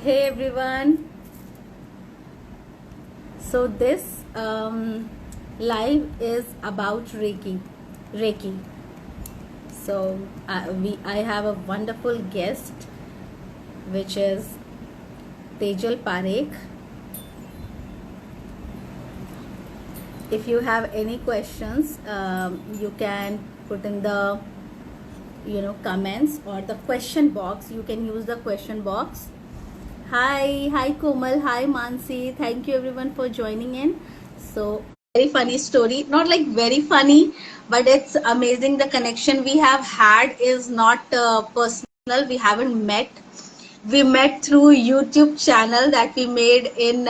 Hey everyone. So this live is about Reiki. Reiki. So I have a wonderful guest, which is Tejal Parekh. If you have any questions, you can put in the comments or the question box. You can use the question box. Hi Komal, hi Mansi. Thank you everyone for joining in. So, very funny story. Not like very funny, but it's amazing. The connection we have had is not personal. We haven't met. We met through YouTube channel that we made in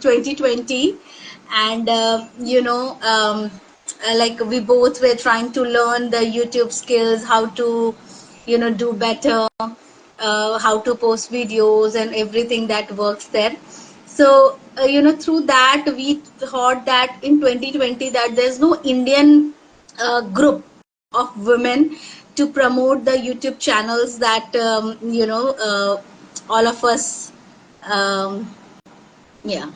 2020, and like we both were trying to learn the YouTube skills, how to do better, how to post videos and everything that works there. So through that we thought that in 2020 that there's no Indian group of women to promote the YouTube channels that all of us um, yeah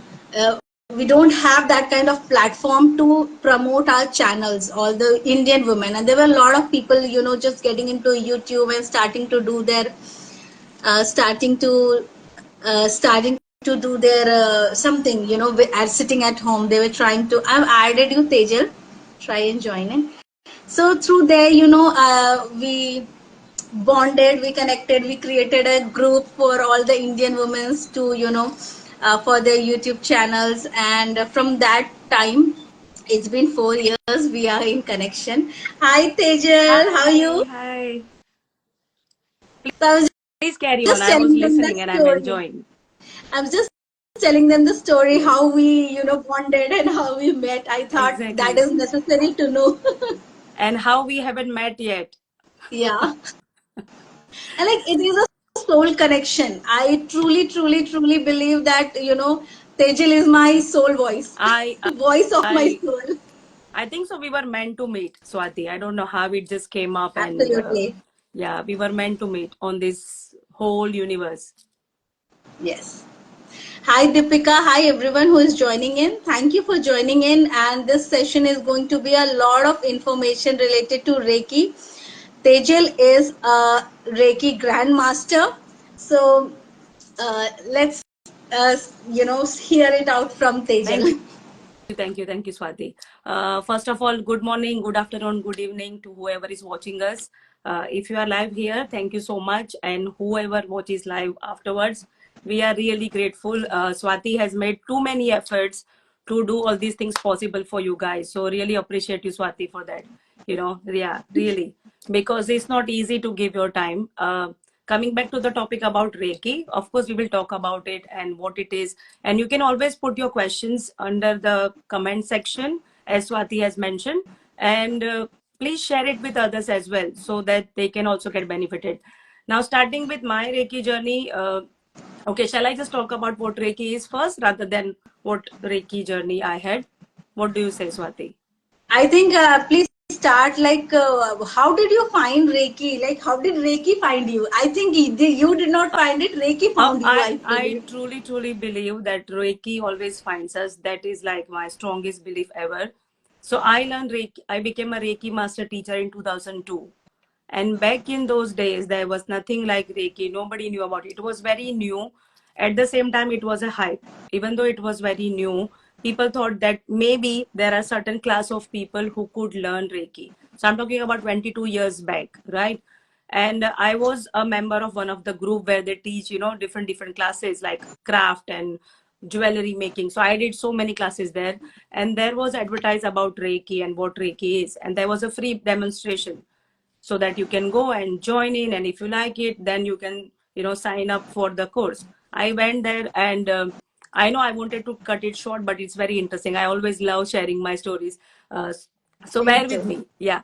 we don't have that kind of platform to promote our channels, all the Indian women. And there were a lot of people just getting into YouTube and starting to do their starting to do their something, as sitting at home. They were trying to. I've added you, Tejal. Try and join in. So through there, we bonded, we connected, we created a group for all the Indian women to, for their YouTube channels. And from that time, it's been 4 years, we are in connection. Hi, Tejal, how are Hi, you? hi. So I was Please carry on. just I was telling them the listening and I'm story. enjoying. I was just telling them the story Yes, how we, bonded and how we met. I thought that exactly. is necessary to know. And how we haven't met yet. Yeah. And like it is a soul connection. I truly, truly, truly believe that, Tejal is my soul voice, I, voice of my I, soul. I think so. We were meant to meet, Swati. I don't know how it just came up, and Absolutely. yeah, we were meant to meet on this whole universe. Yes. Hi, Deepika. Hi, everyone who is joining in. Thank you for joining in. And this session is going to be a lot of information related to Reiki. Tejal is a Reiki grandmaster. So let's, hear it out from Thank you. Tejal. Thank you, Swati. First of all, good morning, good afternoon, good evening to whoever is watching us. If you are live here, thank you so much. And whoever watches live afterwards, we are really grateful. Swati has made too many efforts to do all these things possible for you guys. So really appreciate you, Swati, for that. Yeah, really. Because it's not easy to give your time. Coming back to the topic about Reiki, of course, we will talk about it and what it is. And you can always put your questions under the comment section, as Swati has mentioned. And please share it with others as well so that they can also get benefited. Now, starting with my Reiki journey, okay, shall I just talk about what Reiki is first rather than what Reiki journey I had? What do you say, Swati? I think please start like how did you find Reiki? Like how did Reiki find you? I think you did not find it. Reiki found you, I I believe. truly believe that Reiki always finds us. That is like my strongest belief ever. So I learned Reiki. I became a Reiki master teacher in 2002. And back in those days, there was nothing like Reiki. Nobody knew about it. It was very new. At the same time, it was a hype. Even though it was very new, people thought that maybe there are certain class of people who could learn Reiki. So I'm talking about 22 years back, right? And I was a member of one of the group where they teach, different classes like craft and jewelry making. So I did so many classes there, and there was advertised about Reiki and what Reiki is, and there was a free demonstration so that you can go and join in, and if you like it then you can sign up for the course. I went there, and I know I wanted to cut it short, but it's very interesting. I always love sharing my stories. So Please bear with do. me. Yeah.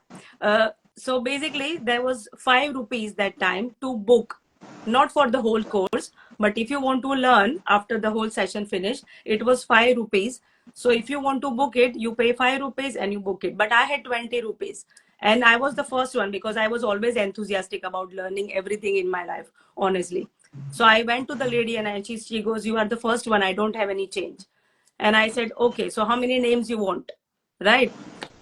So basically there was 5 rupees that time to book, not for the whole course, but if you want to learn after the whole session finished, it was 5 rupees. So if you want to book it, you pay 5 rupees and you book it. But I had 20 rupees, and I was the first one because I was always enthusiastic about learning everything in my life, honestly. So I went to the lady and she goes, "You are the first one. I don't have any change." And I said, "Okay, so how many names you want?" Right?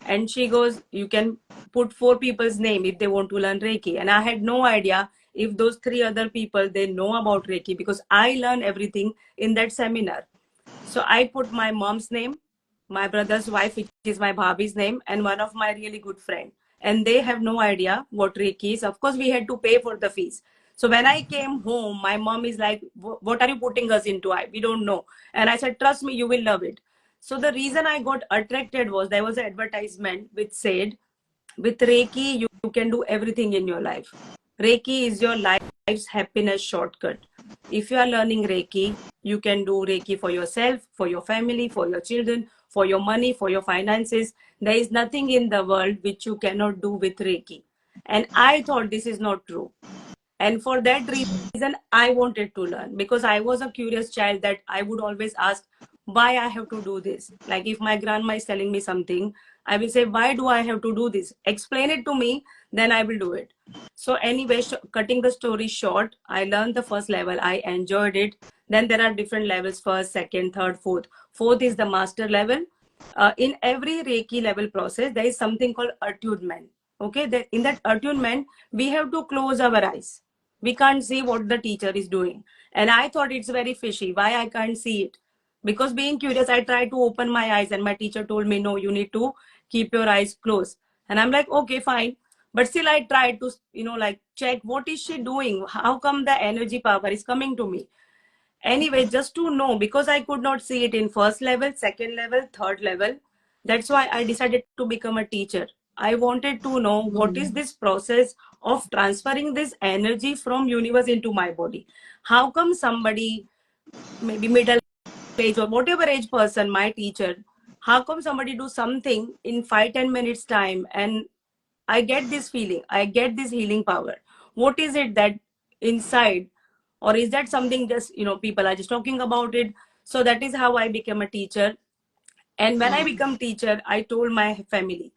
And she goes, "You can put 4 people's name if they want to learn Reiki." And I had no idea if those 3 other people, they know about Reiki, because I learned everything in that seminar. So I put my mom's name, my brother's wife, which is my bhabhi's name, and one of my really good friend. And they have no idea what Reiki is. Of course, we had to pay for the fees. So when I came home, my mom is like, "What are you putting us into? We don't know." And I said, "Trust me, you will love it." So the reason I got attracted was there was an advertisement which said, "With Reiki, you can do everything in your life. Reiki is your life's happiness shortcut. If you are learning Reiki, you can do Reiki for yourself, for your family, for your children, for your money, for your finances. There is nothing in the world which you cannot do with Reiki." And I thought this is not true. And for that reason, I wanted to learn, because I was a curious child that I would always ask why I have to do this. Like if my grandma is telling me something, I will say, "Why do I have to do this? Explain it to me, then I will do it." So anyway, cutting the story short, I learned the first level. I enjoyed it. Then there are different levels: first, second, third, fourth. Fourth is the master level. In every Reiki level process, there is something called attunement. Okay, in that attunement, we have to close our eyes. We can't see what the teacher is doing. And I thought it's very fishy. Why I can't see it? Because being curious, I tried to open my eyes, and my teacher told me, "No, you need to keep your eyes closed." And I'm like, "Okay, fine." But still, I tried to, like check what is she doing? How come the energy power is coming to me? Anyway, just to know, because I could not see it in first level, second level, third level. That's why I decided to become a teacher. I wanted to know what is this process of transferring this energy from universe into my body. How come somebody, maybe middle age or whatever age person, my teacher, how come somebody do something in 5-10 minutes time, and I get this feeling, I get this healing power? What is it that inside? Or is that something just, people are just talking about it? So that is how I became a teacher. And when I become teacher, I told my family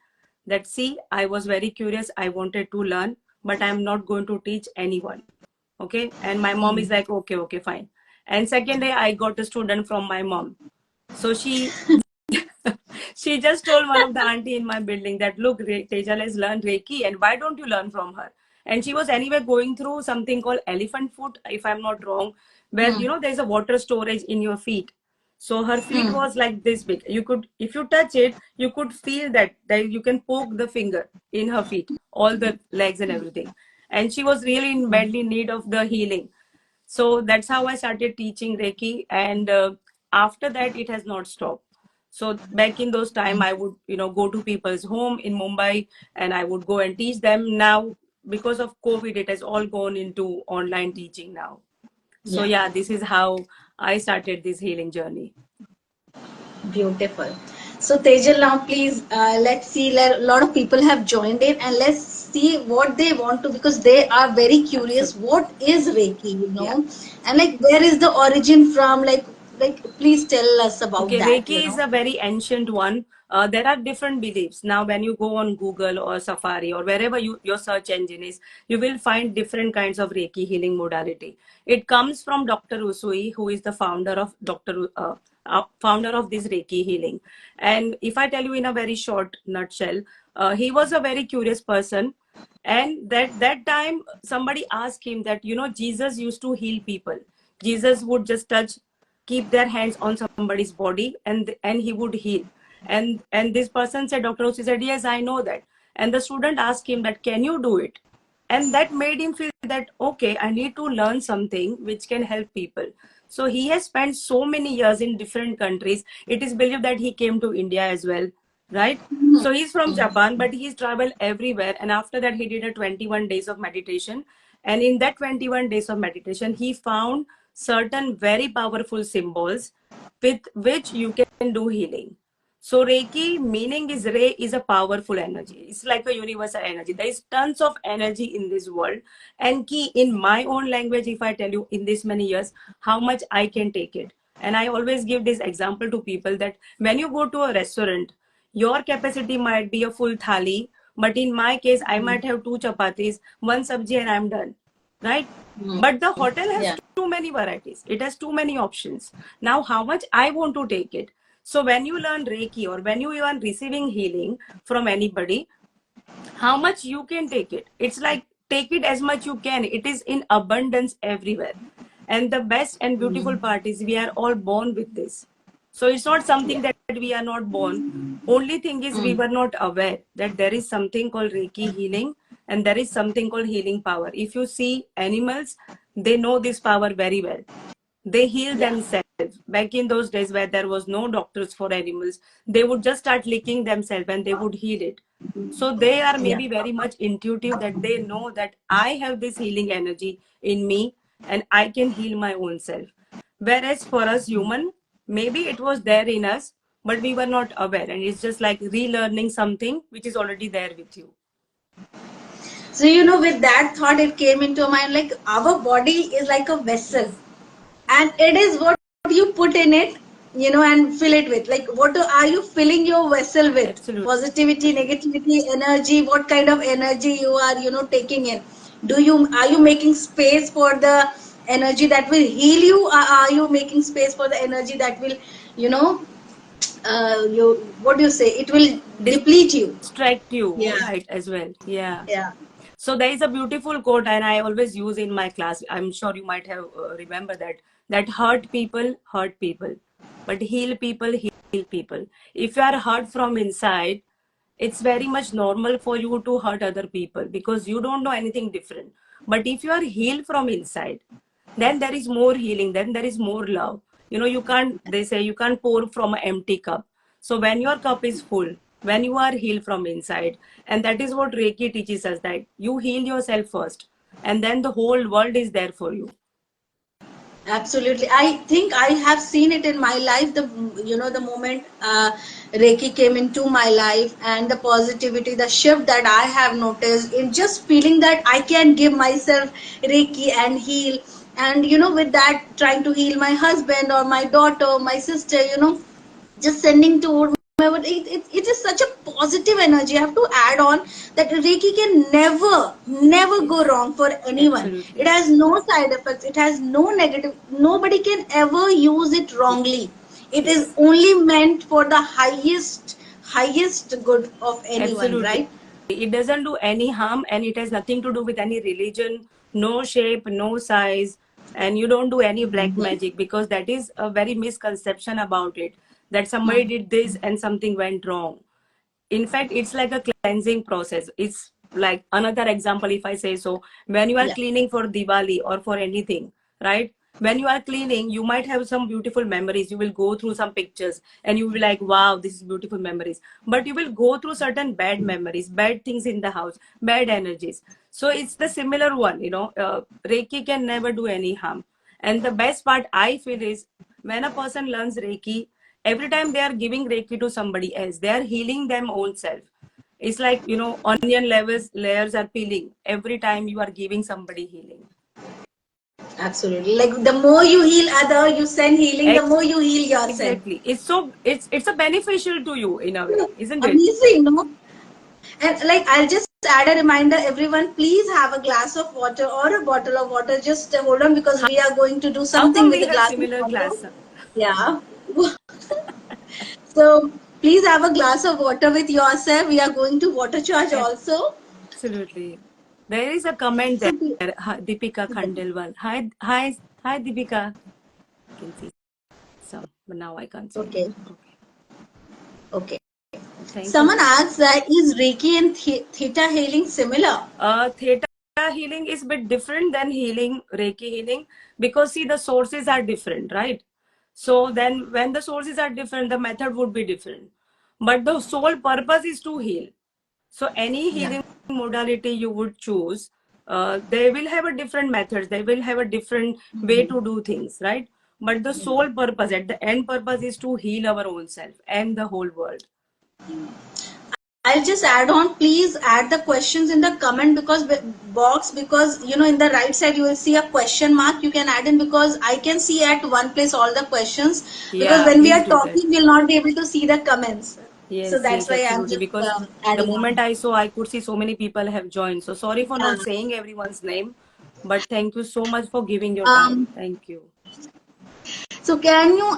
that, "See, I was very curious. I wanted to learn, but I'm not going to teach anyone." Okay. And my mom is like, "Okay, okay, fine." And second day, I got a student from my mom. So she just told one of the auntie in my building that, "Look, Tejal has learned Reiki, and why don't you learn from her?" And she was anyway going through something called elephant foot, if I'm not wrong, where, there's a water storage in your feet. So her feet was like this big. You could, if you touch it, you could feel that you can poke the finger in her feet, all the legs and everything. And she was really in badly need of the healing. So that's how I started teaching Reiki. And after that, it has not stopped. So back in those time, I would, go to people's home in Mumbai, and I would go and teach them. Now, because of COVID, it has all gone into online teaching now. So Yeah. yeah, this is how I started this healing journey. Beautiful. So Tejal, now please let's see. A lot of people have joined in, and let's see what they want to, because they are very curious. Absolutely. What is Reiki? Yeah. And like where is the origin from? Like please tell us about Okay, that. Reiki is a very ancient one. There are different beliefs. Now, when you go on Google or Safari or wherever your search engine is, you will find different kinds of Reiki healing modality. It comes from Dr. Usui, who is the founder of this Reiki healing. And if I tell you in a very short nutshell, he was a very curious person. And that time, somebody asked him that, Jesus used to heal people. Jesus would just keep their hands on somebody's body, and he would heal. And this person said, Dr. Osi said, "Yes, I know that." And the student asked him that, "Can you do it?" And that made him feel that, okay, I need to learn something which can help people. So he has spent so many years in different countries. It is believed that he came to India as well, right? So he's from Japan, but he's traveled everywhere. And after that, he did a 21 days of meditation. And in that 21 days of meditation, he found certain very powerful symbols with which you can do healing. So Reiki meaning is Re is a powerful energy. It's like a universal energy. There is tons of energy in this world. And Ki, in my own language, if I tell you in this many years, how much I can take it. And I always give this example to people that when you go to a restaurant, your capacity might be a full thali, but in my case, I might have 2 chapatis, 1 sabji, and I'm done. Right? But the hotel has Yeah. too many varieties. It has too many options. Now, how much I want to take it. So when you learn Reiki or when you are receiving healing from anybody, how much you can take it. It's like take it as much you can. It is in abundance everywhere. And the best and beautiful part is we are all born with this. So it's not something Yeah. that we are not born. Only thing is we were not aware that there is something called Reiki healing and there is something called healing power. If you see animals, they know this power very well. They heal Yeah. themselves. Back in those days where there was no doctors for animals, they would just start licking themselves and they would heal it. So they are Yeah. maybe very much intuitive that they know that I have this healing energy in me and I can heal my own self. Whereas for us human, maybe it was there in us, but we were not aware. And it's just like relearning something which is already there with you. So, with that thought, it came into mind like our body is like a vessel, Yes, and it is what you put in it, and fill it with. Like, are you filling your vessel with? absolutely. Positivity, negativity, energy. What kind of energy you are, taking in? Are you making space for the energy that will heal you? Or are you making space for the energy that will, you know, you what do you say? It will deplete you. Distract you, Yeah. right, as well. Yeah. Yeah. So there is a beautiful quote, and I always use in my class. I'm sure you might have remember that hurt people, but heal people, heal people. If you are hurt from inside, it's very much normal for you to hurt other people because you don't know anything different. But if you are healed from inside, then there is more healing, then there is more love. You can't, they say you can't pour from an empty cup. So when your cup is full, when you are healed from inside, and that is what Reiki teaches us, that you heal yourself first and then the whole world is there for you. Absolutely. I think I have seen it in my life. The moment Reiki came into my life and the positivity, the shift that I have noticed in just feeling that I can give myself Reiki and heal. And, with that, trying to heal my husband or my daughter, my sister, just sending to it is such a positive energy. I have to add on that Reiki can never go Yes, wrong for anyone. It absolutely. has no side effects, it has no negative, nobody can ever use it wrongly. It is Yes, only meant for the highest good of anyone, absolutely. right? It doesn't do any harm and it has nothing to do with any religion, no shape, no size, and you don't do any black magic because that is a very misconception about it, that somebody did this and something went wrong. In fact, it's like a cleansing process. It's like another example, if I say so, when you are Yeah. cleaning for Diwali or for anything, right? When you are cleaning, you might have some beautiful memories. You will go through some pictures and you will be like, wow, this is beautiful memories. But you will go through certain bad memories, bad things in the house, bad energies. So it's the similar one, Reiki can never do any harm. And the best part I feel is when a person learns Reiki, every time they are giving Reiki to somebody else, they are healing them own self. It's like, onion layers are peeling every time you are giving somebody healing. Absolutely. Like the more you heal other, you send healing, the more you heal yourself. Exactly. It's a beneficial to you in a way, isn't it? Amazing, no? And like I'll just add a reminder, everyone, please have a glass of water or a bottle of water. Just hold on because we are going to do How something come with we the have glass of similar water. glass? Yeah. So please have a glass of water with yourself. We are going to water charge also. Absolutely. There is a comment So there. Hi, Deepika Khandelwal. Hi, hi, hi, Deepika. I can see some, but now I can't see okay, anything. Okay. okay. Thank you. Someone asks that is Reiki and Theta healing similar? Theta healing is a bit different than healing, Reiki healing, because see, the sources are different, right? So then when the sources are different, the method would be different. But the sole purpose is to heal. So any Yeah. healing modality you would choose, they will have a different methods. They will have a different way to do things, right? But the sole purpose, at the end purpose, is to heal our own self and the whole world. I'll just add on. Please add the questions in the comment box because in the right side you will see a question mark. You can add in because I can see at one place all the questions because Yeah, when we please are do that. talking we'll not be able to see the comments. So Yes, that's yes, why I'm absolutely. just Because the adding moment on. I saw, I could see so many people have joined. So sorry for Uh, not saying everyone's name. But thank you so much for giving your time. Um, Thank you. so can you,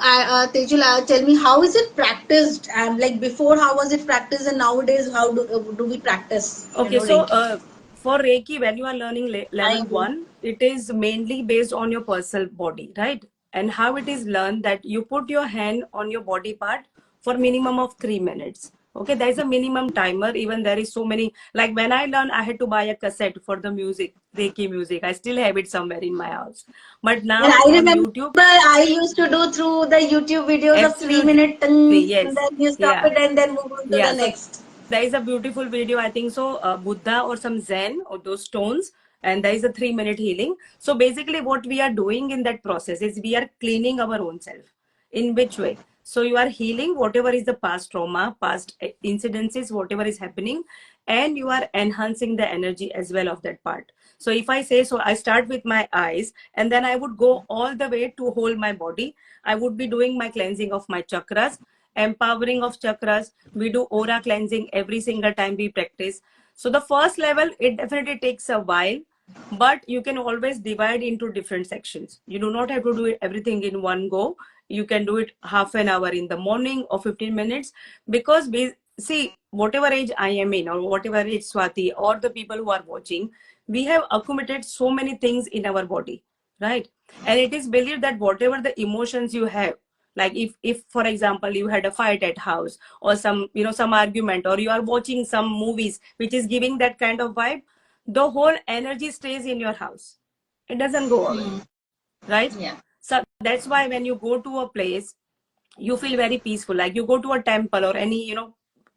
Tejul, tell me how is it practiced? Like before, how was it practiced, and nowadays, how do we practice? Okay, so Reiki. for Reiki, when you are learning I level one, it is mainly based on your personal body, right? And how it is learned that you put your hand on your body part for minimum of 3 minutes. Okay, there is a minimum timer. Even there is so many. Like when I learned, I had to buy a cassette for the music, Reiki music. I still have it somewhere in my house. But And now I on remember YouTube, I used to do through the YouTube videos of three absolutely, minute, and yes, then you stop yeah, it and then move on to the yeah. So next. there is a beautiful video, I think so, Buddha or some Zen or those stones, and there is a 3 minute healing. So basically what we are doing in that process is we are cleaning our own self. In which way? So you are healing whatever is the past trauma, past incidences, whatever is happening, and you are enhancing the energy as well of that part. So if I say so, I start with my eyes, and then I would go all the way to whole my body. I would be doing my cleansing of my chakras, empowering of chakras. We do aura cleansing every single time we practice. So the first level, it definitely takes a while, but you can always divide into different sections. You do not have to do it everything in one go. You can do it half an hour in the morning or 15 minutes, because we see whatever age I am in, or whatever age Swati or the people who are watching, we have accumulated so many things in our body, right? And it is believed that whatever the emotions you have, like if for example you had a fight at house, or some some argument, or you are watching some movies which is giving that kind of vibe, the whole energy stays in your house. It doesn't go away, right? Yeah. So that's why when you go to a place, you feel very peaceful. Like you go to a temple or any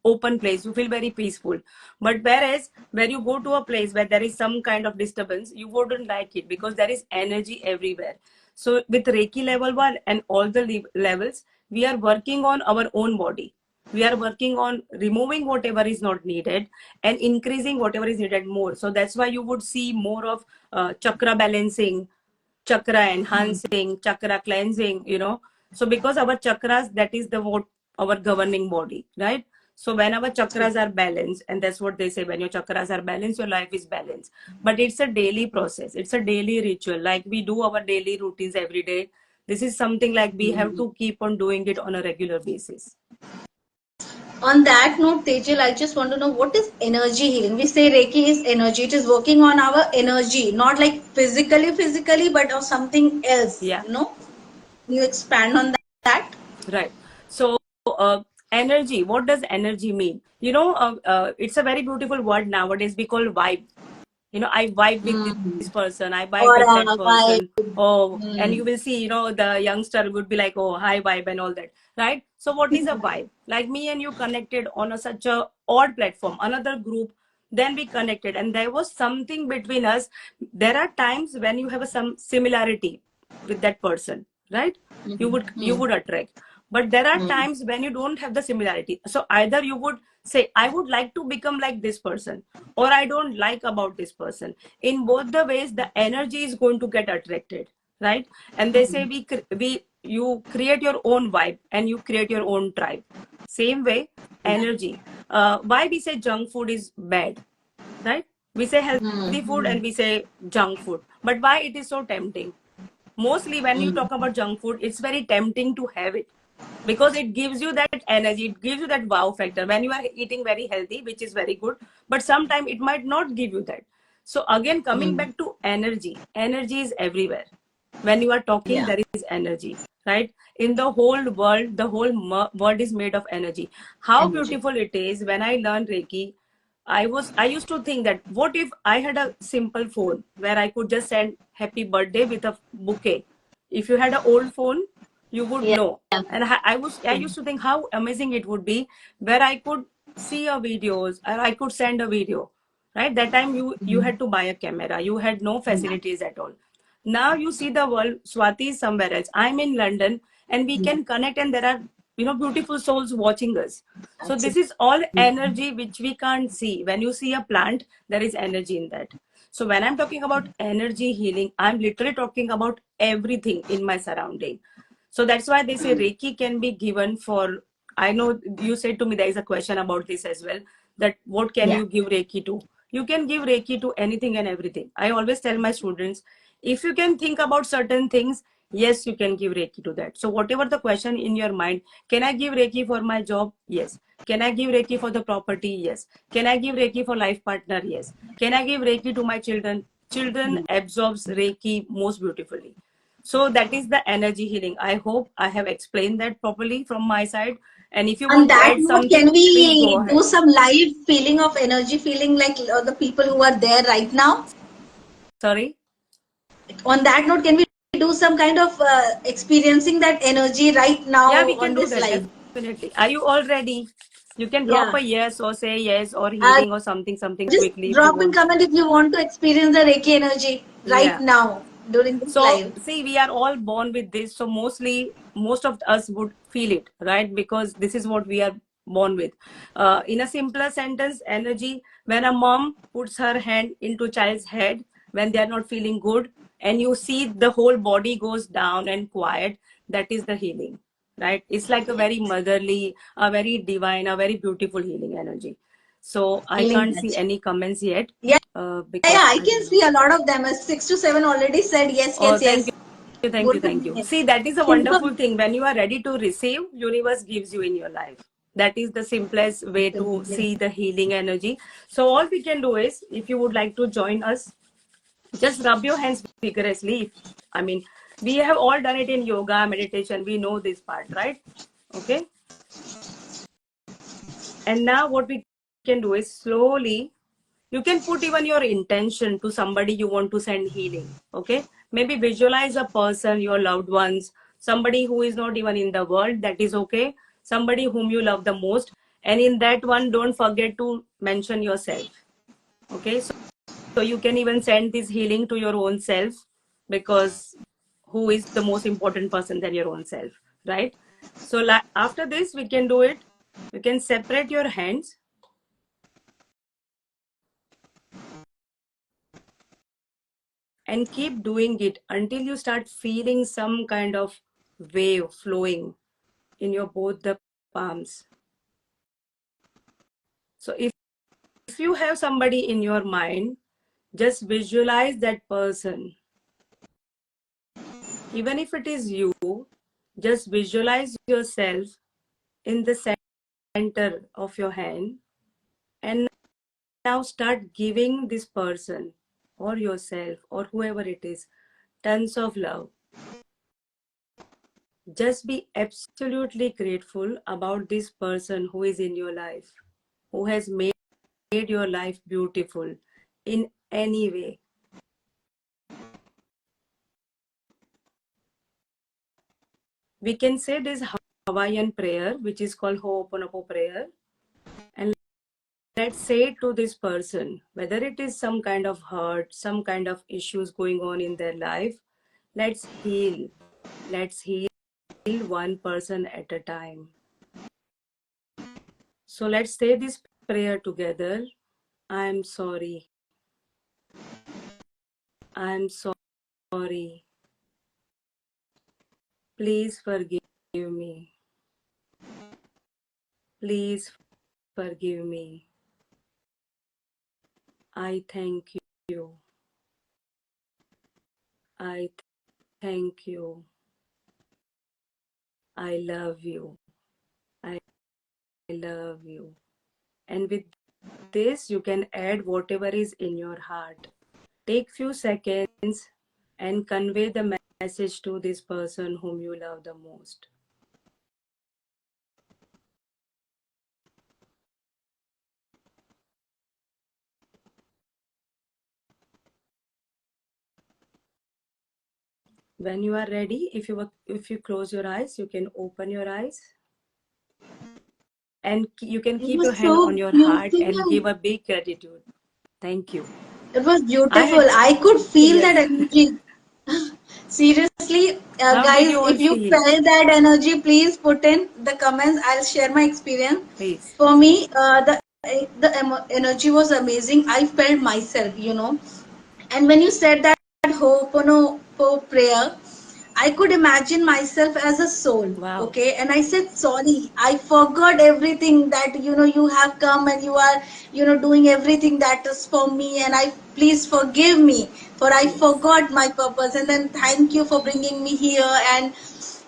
open place, you feel very peaceful. But whereas when you go to a place where there is some kind of disturbance, you wouldn't like it, because there is energy everywhere. So with Reiki level 1 and all the levels, we are working on our own body. We are working on removing whatever is not needed and increasing whatever is needed more. So that's why you would see more of chakra balancing, chakra enhancing, chakra cleansing, So because our chakras, that is the what our governing body, right? So when our chakras are balanced, and that's what they say, when your chakras are balanced, your life is balanced. But it's a daily process. It's a daily ritual. Like we do our daily routines every day. This is something like we have to keep on doing it on a regular basis. On that note, Tejal, I just want to know what is energy healing? We say Reiki is energy. It is working on our energy, not like physically, but of something else. Yeah. You expand on that? Right. So, energy, what does energy mean? It's a very beautiful word nowadays. We call vibe. I vibe with this person, I vibe Or with that why? person. Oh, and you will see, the youngster would be like, oh, hi vibe and all that, right? So what is a vibe? Like me and you connected on such a odd platform, another group, then we connected, and there was something between us. There are times when you have some similarity with that person, right? You would attract. But there are times when you don't have the similarity. So either you would say, I would like to become like this person, or I don't like about this person. In both the ways, the energy is going to get attracted, right? And they say you create your own vibe and you create your own tribe. Same way, energy. Why we say junk food is bad, right? We say healthy food and we say junk food. But why it is so tempting? Mostly when you talk about junk food, it's very tempting to have it, because it gives you that energy, it gives you that wow factor when you are eating very healthy, which is very good. But sometimes it might not give you that. So again, coming back to energy, energy is everywhere. When you are talking, Yeah. there is energy, right? In the whole world, the whole world is made of energy. How Energy. beautiful it is. When I learned Reiki, I used to think that what if I had a simple phone where I could just send happy birthday with a bouquet. If you had an old phone, you would Yeah. know. And I used to think how amazing it would be, where I could see a videos, or I could send a video. Right? That time you had to buy a camera. You had no facilities at all. Now you see the world. Swati is somewhere else. I'm in London, and we can connect, and there are beautiful souls watching us. So this is all energy which we can't see. When you see a plant, there is energy in that. So when I'm talking about energy healing, I'm literally talking about everything in my surrounding. So that's why they say Reiki can be given for. I know you said to me there is a question about this as well. That what can Yeah. you give Reiki to? You can give Reiki to anything and everything. I always tell my students, if you can think about certain things, yes, you can give Reiki to that. So whatever the question in your mind, can I give Reiki for my job? Yes. Can I give Reiki for the property? Yes. Can I give Reiki for life partner? Yes. Can I give Reiki to my children? Children absorbs Reiki most beautifully. So that is the energy healing. I hope I have explained that properly from my side. And if you On want to that add note, something, can please go we do ahead. some live feeling of energy feeling like the people who are there right now? Sorry. On that note, can we do some kind of experiencing that energy right Yeah, now we can on do this that live? definitely. Are you all ready? You can drop Yeah. a yes or say yes or Uh, healing or something just quickly if you drop in want. comment if you want to experience the Reiki energy right Yeah. now during this So live. see, we are all born with this. So most of us would feel it, right? Because this is what we are born with. In a simpler sentence, energy, when a mom puts her hand into child's head when they are not feeling good, and you see the whole body goes down and quiet, that is the healing, right? It's like a very motherly, a very divine, a very beautiful healing energy. So I Feeling can't see energy. any comments yet, Yeah, yeah, because I I can don't know. see a lot of them. 6 to 7 already said yes, Oh, yes, thank yes. you. Thank you. Good Thank you. thinking. See, that is a Simple. wonderful thing. When you are ready to receive, universe gives you in your life. That is the simplest way to Absolutely. see the healing energy. So all we can do is, if you would like to join us, just rub your hands vigorously. I mean, we have all done it in yoga, meditation. We know this part, right? Okay. And now what we can do is slowly, you can put even your intention to somebody you want to send healing. Okay. Maybe visualize a person, your loved ones, somebody who is not even in the world. That is okay. Somebody whom you love the most. And in that one, don't forget to mention yourself. Okay. So you can even send this healing to your own self, because who is the most important person than your own self, right? So after this, we can do it. You can separate your hands and keep doing it until you start feeling some kind of wave flowing in your both the palms. So if you have somebody in your mind, just visualize that person. Even if it is you, just visualize yourself in the center of your hand, and now start giving this person or yourself or whoever it is tons of love. Just be absolutely grateful about this person who is in your life, who has made your life beautiful in any way. We can say this Hawaiian prayer, which is called Ho'oponopo prayer, and let's say to this person, whether it is some kind of hurt, some kind of issues going on in their life, let's heal. Let's heal one person at a time. So let's say this prayer together. I'm sorry. I'm sorry. Please forgive me. Please forgive me. I thank you. I thank you. I love you. I love you. And with this, you can add whatever is in your heart. Take few seconds and convey the message to this person whom you love the most. When you are ready, if you close your eyes, you can open your eyes, and you can It keep your was hand on so your heart and beautiful. give a big gratitude. Thank you. It was I beautiful. had I could feel that yes. energy. Seriously, How did guys, you all if you feel? felt that energy, please put in the comments. I'll share my experience. Please. For me, the energy was amazing. I felt myself, And when you said that Ho'oponopo prayer, I could imagine myself as a soul. Wow. Okay. And I said, sorry, I forgot everything that, you have come and you are, doing everything that is for me. And please forgive me for I Yes. forgot my purpose. And then thank you for bringing me here. And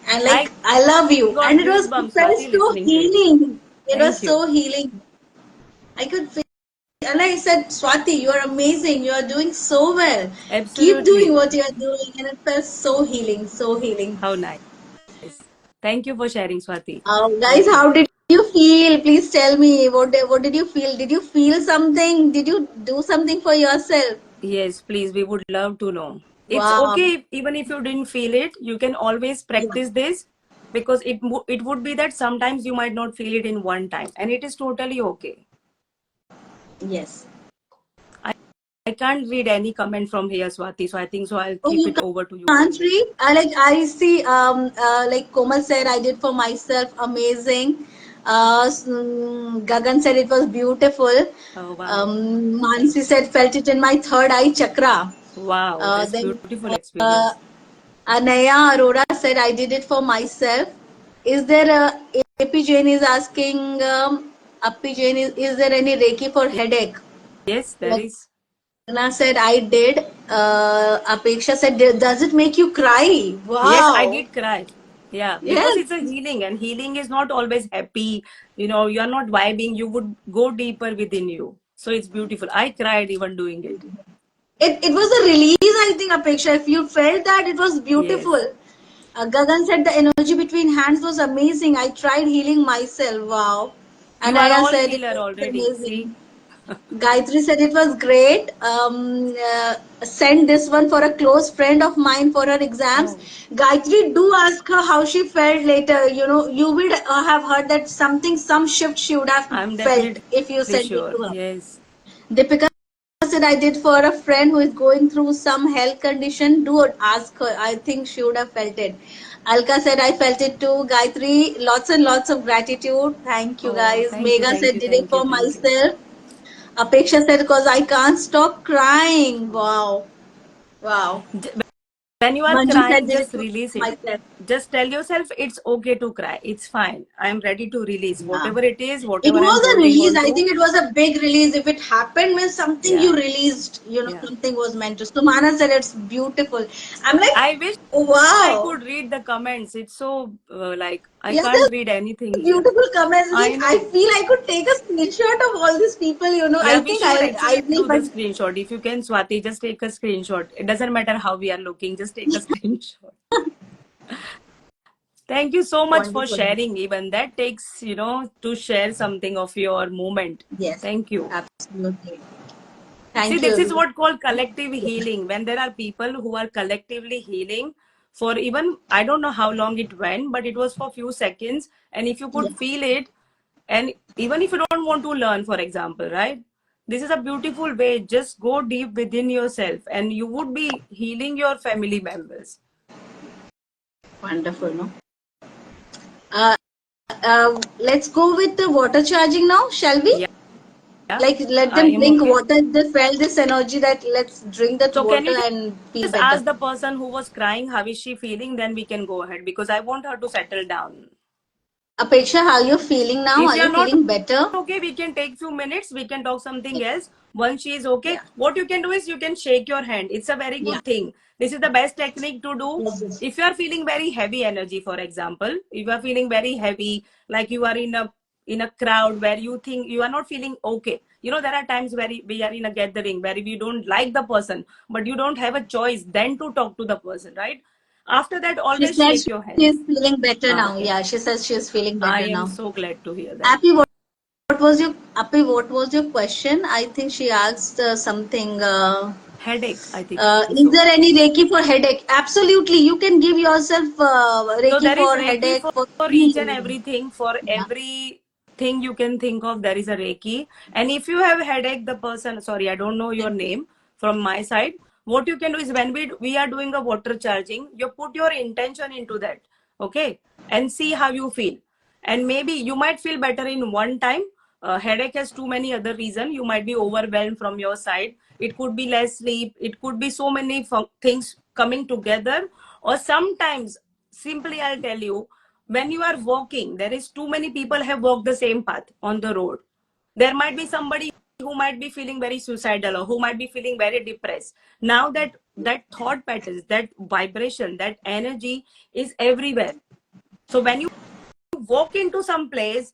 I like, I love you. got And it goosebumps, felt Swati, so listening to it. healing. It was Thank you. so healing. I could feel. And I said, Swati, you are amazing. You are doing so well. Keep doing Absolutely. what you are doing. And it felt so healing, so healing. How nice. Thank you for sharing, Swati. Guys, Thank you. how did you feel? Please tell me. What did you feel? Did you feel something? Did you do something for yourself? Yes, please. We would love to know. It's Wow. okay even if you didn't feel it. You can always Yeah. practice this because it would be that sometimes you might not feel it in one time, and it is totally okay. Yes. I, I can't read any comment from here, Swati. So I think so. I'll Oh, keep you it over to you can't only. read? I see. Like Komal said, I did for myself. Amazing. Gagan said it was beautiful. Oh wow, Mansi said felt it in my third eye chakra. wow, that's Then beautiful uh, experience. Anaya Arora said, I did it for myself. Is there AP Jain is asking, Appy Jain, is there any Reiki for headache? Yes, there Like is. Anna said, I did. Apeksha said, does it make you cry? Yes, I Wow. did cry. Yeah, because Yes. it's a healing, and healing is not always happy. You're not vibing, you would go deeper within you. So it's beautiful. I cried even doing it. It was a release, I think, Apeksha. If you felt that, it was beautiful. Yes. Gagan said the energy between hands was amazing. I tried healing myself. Wow. You are Anaya all said it healer was already. See? amazing. Gayatri said it was great. Sent this one for a close friend of mine for her exams. Oh, Gayatri, do ask her how she felt later. You would have heard that some shift she would have I'm felt definitely if you sent it sure. to her. Yes. Deepika said, I did for a friend who is going through some health condition. Do ask her. I think she would have felt it. Alka said, I felt it too. Gayatri, lots and lots of gratitude. Thank you Oh, guys. thank you, Megha thank said, you, did it thank you, for thank you. myself. Apeksha said, because I can't stop crying. Oh. Wow. Wow. J- When you are Manju said, crying, did it just for release it. myself. Just tell yourself it's okay to cry. It's fine. I'm ready to release Yeah. whatever it is, It whatever I'm was a holding release. on I to. think it was a big release. If it happened, means something Yeah. you released, Yeah. something was meant to. So Mana said it's beautiful. I'm like, I wish oh, I wow. could read the comments. It's so like I Yes, can't read anything there's here. beautiful comments. I Like I know. feel I could take a screenshot of all these people. Yeah, I we think should I actually will, do the but screenshot. If you can, Swati, just take a screenshot. It doesn't matter how we are looking, just take a screenshot. Thank you so much for wonderful. sharing. Even that takes, to share something of your moment. Yes, Thank you. absolutely. See, Thank this is you. what called collective healing. When there are people who are collectively healing for even, I don't know how long it went, but it was for few seconds. And if you Yeah. could feel it, and even if you don't want to learn, for example, right? This is a beautiful way. Just go deep within yourself and you would be healing your family members. Wonderful, no? Uh, let's go with the water charging now, shall we? Yeah, Like, let I them am drink okay. water. They felt this energy that let's drink that So can water you and feel just better. ask the person who was crying, how is she feeling? Then we can go ahead because I want her to settle down. Apeksha, how are you feeling now? If Are you you are not feeling better? okay, we can take few minutes, we can talk something else. Once she is okay, Yeah. what you can do is you can shake your hand. It's a very Yeah. good thing. This is the best technique to do. Yes, yes. If you are feeling very heavy energy, for example, if you are feeling very heavy, like you are in a crowd where you think you are not feeling okay. There are times where we are in a gathering where we don't like the person, but you don't have a choice then to talk to the person, right? After that, She always said shake your she is hands. feeling better now. Okay. Yeah, she says she is feeling I better am now. so glad to hear that. Happy, what was your question? I think she asked something. Headache, I think Is so. there any Reiki for headache? Absolutely, you can give yourself So Reiki there is for Reiki headache for for each and free. everything. For Yeah. everything you can think of, there is a Reiki. And if you have headache, the person, sorry, I don't know your name from my side. What you can do is when we are doing a water charging, you put your intention into that, okay, and see how you feel. And maybe you might feel better in one time. Headache has too many other reasons. You might be overwhelmed from your side. It could be less sleep. It could be so many things coming together, Or sometimes, simply I'll tell you, when you are walking, there is too many people have walked the same path on the road. There might be somebody who might be feeling very suicidal or who might be feeling very depressed. Now that thought patterns, that vibration, that energy is everywhere. So when you walk into some place,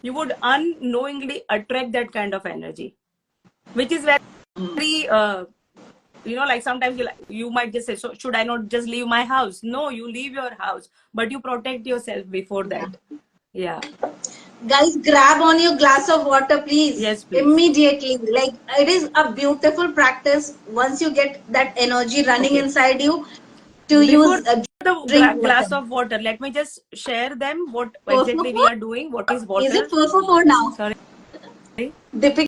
you would unknowingly attract that kind of energy, which is very like sometimes you might just say, so should I not just leave my house? No, you leave your house, but you protect yourself before that. Yeah. Guys, grab on your glass of water, please. Yes, please. Immediately. Like, it is a beautiful practice once you get that energy running Okay. inside you to Before use the drink glass water. of water, let me just share them what 4 for exactly we 4? are doing. What is Is water? it 4 for 4 now? Sorry. Deepika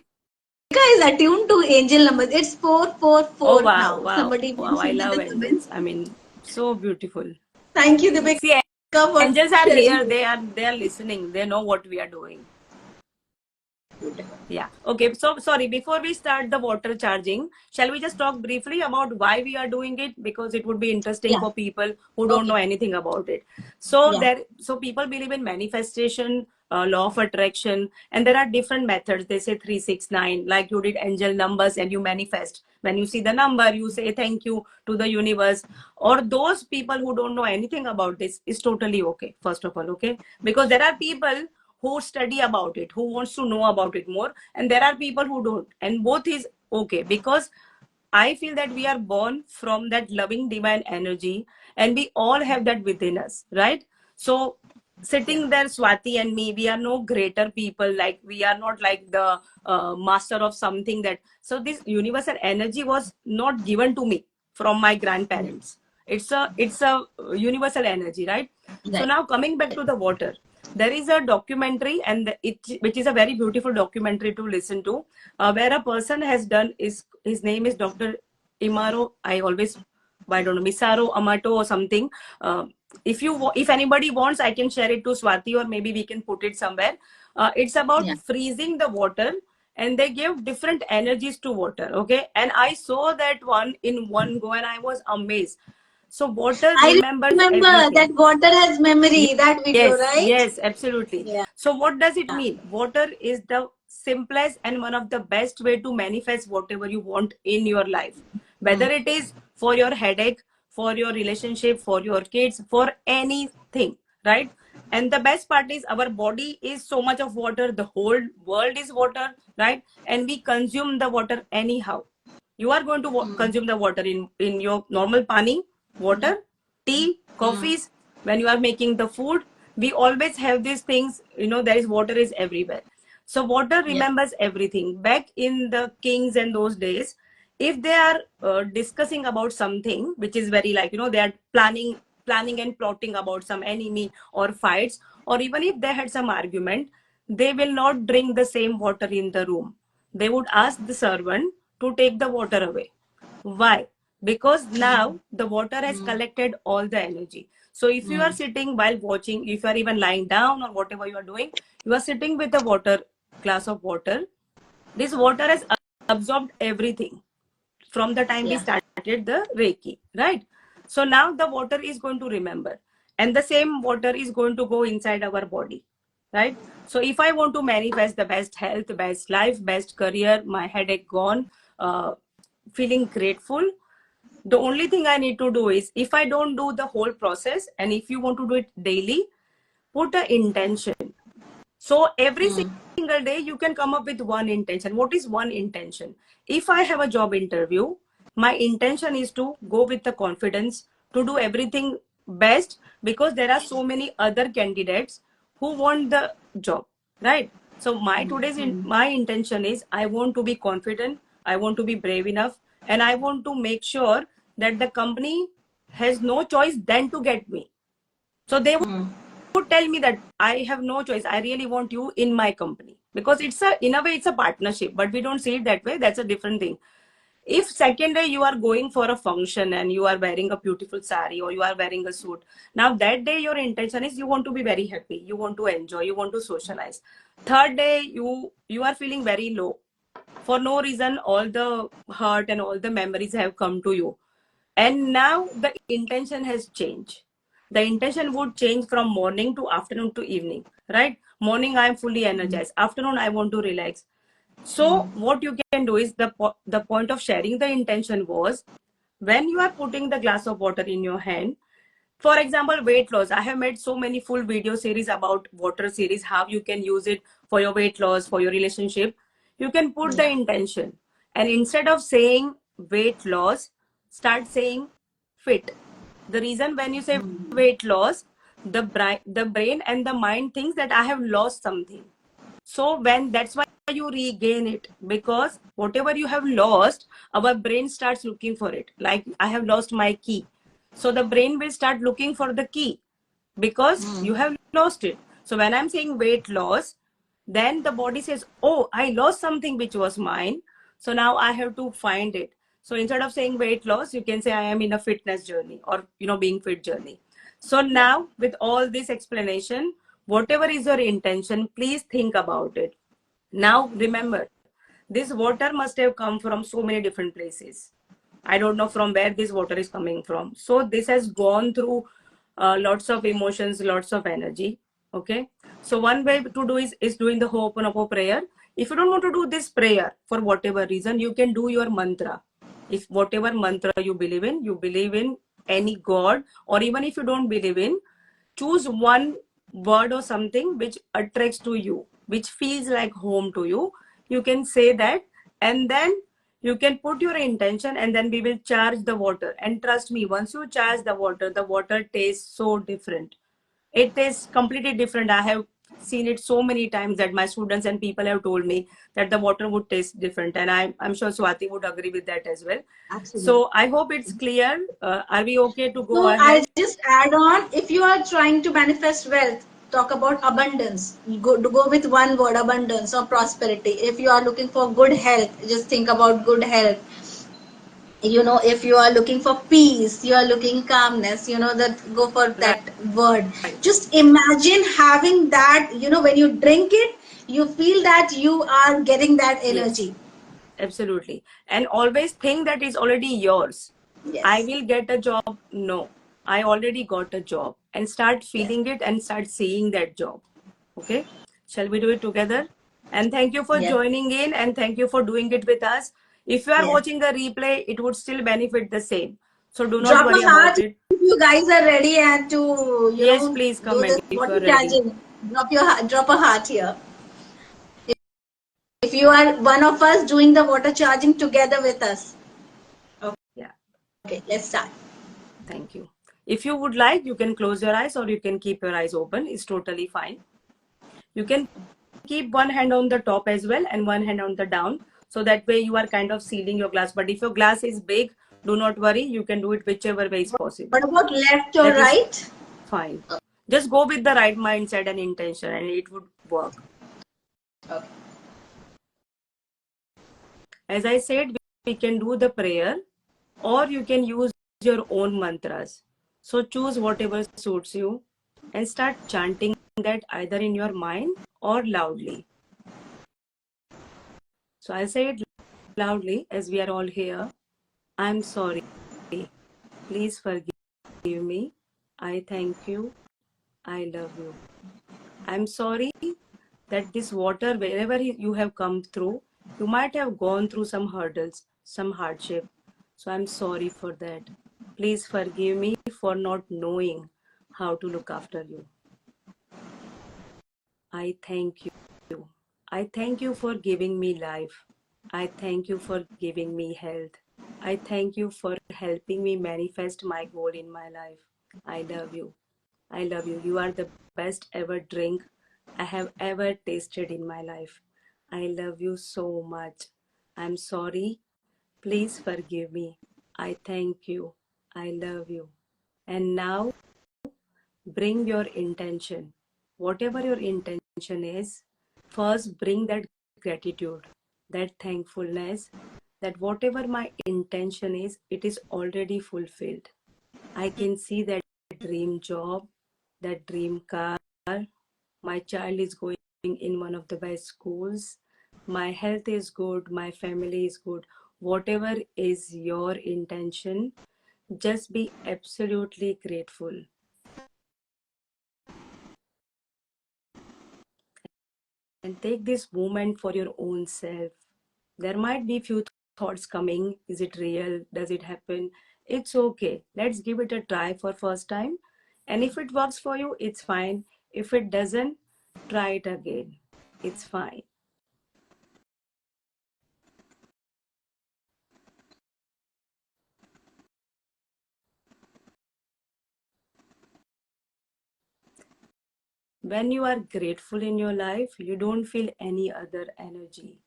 is attuned to angel numbers. It's Oh 444 wow, now. wow, Somebody wow! I mentioned in love the comments. angels. I mean, so beautiful. Thank you, Deepika, See, for angels are sharing here. this. They are listening. They know what we are doing. Yeah. Okay. So sorry. Before we start the water charging, shall we just talk briefly about why we are doing it? Because it would be interesting Yeah. for people who don't Okay. know anything about it. So Yeah. so people believe in manifestation, law of attraction, and there are different methods. They say 369, like you did angel numbers and you manifest. When you see the number, you say thank you to the universe. Or those people who don't know anything about this is totally okay. First of all, okay, because there are people who study about it, who wants to know about it more, and there are people who don't, and both is okay, because I feel that we are born from that loving divine energy, and we all have that within us, right? So Yeah. sitting there, Swati and me, we are no greater people, like we are not like the master of something. That so this universal energy was not given to me from my grandparents. It's a universal energy, right? So Right. now coming back to the water, there is a documentary, and which is a very beautiful documentary to listen to, where a person has done, is his name is Dr. Imaro. I don't know, Misaro Amato or something. If anybody wants, I can share it to Swati, or maybe we can put it somewhere. It's about Yeah. freezing the water, and they give different energies to water. Okay, and I saw that one in one go, and I was amazed. So water I remembers remember everything. that water has memory, that video, Yes, right? yes, absolutely. Yeah. So what does it mean? Water is the simplest and one of the best way to manifest whatever you want in your life. Whether it is for your headache, for your relationship, for your kids, for anything, right? And the best part is our body is so much of water, the whole world is water, right? And we consume the water anyhow. You are going to consume the water in your normal pani, water, tea, coffees. When you are making the food, we always have these things. There is water is everywhere. So water Yeah. remembers everything. Back in the kings and those days, if they are discussing about something which is very, like, they are planning and plotting about some enemy or fights, or even if they had some argument, they will not drink the same water in the room. They would ask the servant to take the water away. Why? Because now the water has collected all the energy. So if you are sitting while watching, if you are even lying down or whatever you are doing, you are sitting with a glass of water. This water has absorbed everything from the time we Yeah. started the Reiki, right? So now the water is going to remember, and the same water is going to go inside our body, right? So if I want to manifest the best health, best life, best career, my headache gone, feeling grateful, the only thing I need to do is, if I don't do the whole process, and if you want to do it daily, put an intention. So every single day you can come up with one intention. What is one intention? If I have a job interview, my intention is to go with the confidence to do everything best, because there are so many other candidates who want the job, right? So my intention is, I want to be confident, I want to be brave enough, and I want to make sure that the company has no choice than to get me. So they would tell me that I have no choice. I really want you in my company, because in a way, it's a partnership, but we don't see it that way. That's a different thing. If second day you are going for a function and you are wearing a beautiful sari or you are wearing a suit, now that day your intention is you want to be very happy, you want to enjoy, you want to socialize. Third day you are feeling very low for no reason. All the hurt and all the memories have come to you. And now the intention has changed. The intention would change from morning to afternoon to evening, right? Morning, I am fully energized. Afternoon, I want to relax. So what you can do is the point of sharing the intention was when you are putting the glass of water in your hand. For example, weight loss. I have made so many full video series about water series, how you can use it for your weight loss, for your relationship. You can put the intention. And instead of saying weight loss, start saying fit. The reason when you say weight loss, the brain and the mind thinks that I have lost something. So when that's why you regain it, because whatever you have lost, our brain starts looking for it. Like I have lost my key, so the brain will start looking for the key because you have lost it. So when I'm saying weight loss, then the body says, oh, I lost something which was mine, so now I have to find it. So instead of saying weight loss, you can say I am in a fitness journey, or being fit journey. So now with all this explanation, whatever is your intention, please think about it. Now remember, this water must have come from so many different places. I don't know from where this water is coming from. So this has gone through lots of emotions, lots of energy. Okay. So one way to do is doing the Ho'oponopono prayer. If you don't want to do this prayer for whatever reason, you can do your mantra. If whatever mantra you believe in any god, or even if you don't believe in, choose one word or something which attracts to you, which feels like home to you. You can say that, and then you can put your intention, and then we will charge the water. And trust me, once you charge the water tastes so different. It is completely different. I have seen it so many times that my students and people have told me that the water would taste different, and I'm sure Swati would agree with that as well. Absolutely. So I hope it's clear. Are we okay to go So I'll ahead? just add on, if you are trying to manifest wealth, talk about abundance. You go with one word, abundance or prosperity. If you are looking for good health, just think about good health. If you are looking for peace, you are looking calmness, that go for Right. that word. Just imagine having that, when you drink it, you feel that you are getting that Yes. energy. Absolutely. And always think that it's already yours. I Yes. will get a job. No, I already got a job. And start Yes. feeling it and start seeing that job. Okay. Shall we do it together? And thank you for Yes. joining in, and thank you for doing it with us. If you are Yes. watching the replay, it would still benefit the same. So do not Drop worry a heart about it. if you guys are ready and to Yes, please do comment this if you water are ready. charging. Drop a heart here if you are one of us doing the water charging together with us. Yeah. Okay, let's start. Thank you. If you would like, you can close your eyes or you can keep your eyes open. It's totally fine. You can keep one hand on the top as well and one hand on the down. So that way you are kind of sealing your glass. But if your glass is big, do not worry. You can do it whichever way is possible. What about left or That is right? fine. Just go with the right mindset and intention and it would work. Okay. As I said, we can do the prayer or you can use your own mantras. So choose whatever suits you and start chanting that either in your mind or loudly. So I'll say it loudly as we are all here. I'm sorry. Please forgive me. I thank you. I love you. I'm sorry that this water, wherever you have come through, you might have gone through some hurdles, some hardship. So I'm sorry for that. Please forgive me for not knowing how to look after you. I thank you. I thank you for giving me life. I thank you for giving me health. I thank you for helping me manifest my goal in my life. I love you. I love you. You are the best ever drink I have ever tasted in my life. I love you so much. I'm sorry. Please forgive me. I thank you. I love you. And now bring your intention. Whatever your intention is, first bring that gratitude, that thankfulness, that whatever my intention is, it is already fulfilled. I can see that dream job, that dream car, my child is going in one of the best schools, my health is good, my family is good. Whatever is your intention, just be absolutely grateful. And take this moment for your own self. There might be few thoughts coming. Is it real? Does it happen? It's okay. Let's give it a try for first time. And if it works for you, it's fine. If it doesn't, try it again. It's fine. When you are grateful in your life, you don't feel any other energy.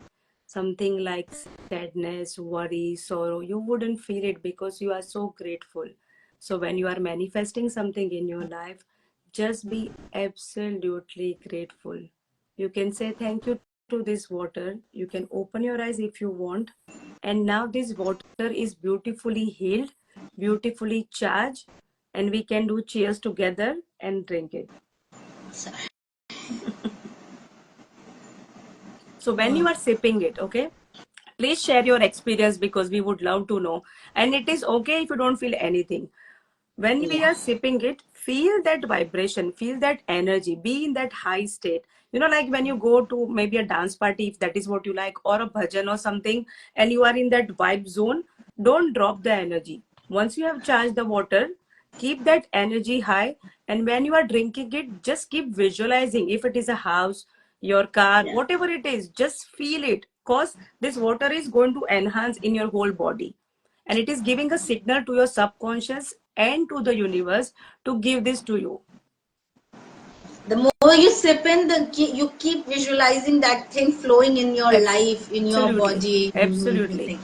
Something like sadness, worry, sorrow, you wouldn't feel it because you are so grateful. So when you are manifesting something in your life, just be absolutely grateful. You can say thank you to this water. You can open your eyes if you want. And now this water is beautifully healed, beautifully charged, and we can do cheers together and drink it. So when you are sipping it, okay, please share your experience because we would love to know. And it is okay if you don't feel anything. When we Yeah. are sipping it, feel that vibration, feel that energy, be in that high state. You know, like when you go to maybe a dance party, if that is what you like, or a bhajan or something, and you are in that vibe zone, don't drop the energy. Once you have charged the water, keep that energy high. And when you are drinking it, just keep visualizing. If it is a house, your car, Yeah. whatever it is, just feel it. Because this water is going to enhance in your whole body, and it is giving a signal to your subconscious and to the universe to give this to you. The more you sip in, you keep visualizing that thing flowing in your life, in your Absolutely, body, in absolutely. everything.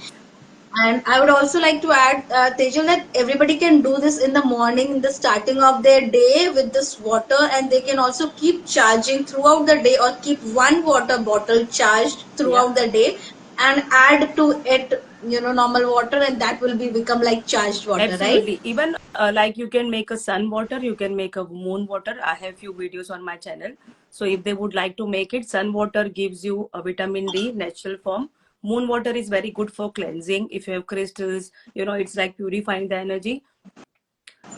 And I would also like to add, Tejal, that everybody can do this in the morning, in the starting of their day with this water, and they can also keep charging throughout the day or keep one water bottle charged Yeah, throughout the day and add to it, normal water, and that will become like charged water, right? absolutely. Even like you can make a sun water, you can make a moon water. I have few videos on my channel. So if they would like to make it, sun water gives you a vitamin D natural form. Moon water is very good for cleansing. If you have crystals, it's like purifying the energy.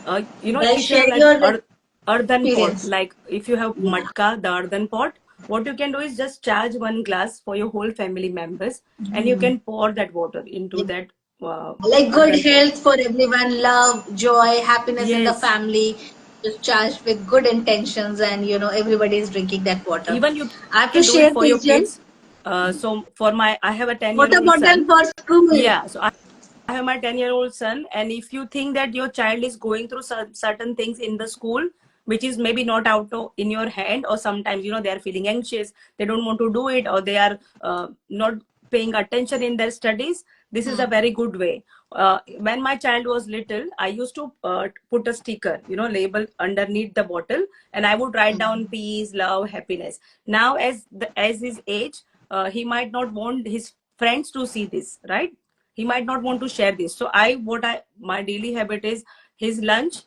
Guys, If you have share like your earthen pot, experience. like if you have Yeah. matka, the earthen pot, what you can do is just charge one glass for your whole family members, and you can pour that water into that Like good earthen pot. health for everyone, love, joy, happiness in the Yes, family, just charged with good intentions, and everybody is drinking that water. even you I have to can do it share, for your Tejal, kids. So for my, I have a 10-year water old bottle son. for school. Yeah, so I have my 10-year-old son, and if you think that your child is going through certain things in the school, which is maybe not in your hand, or sometimes, they are feeling anxious, they don't want to do it, or they are not paying attention in their studies, this is a very good way. When my child was little, I used to put a sticker, label underneath the bottle, and I would write down peace, love, happiness. Now, as his age, he might not want his friends to see this, right? He might not want to share this. So my daily habit is his lunch,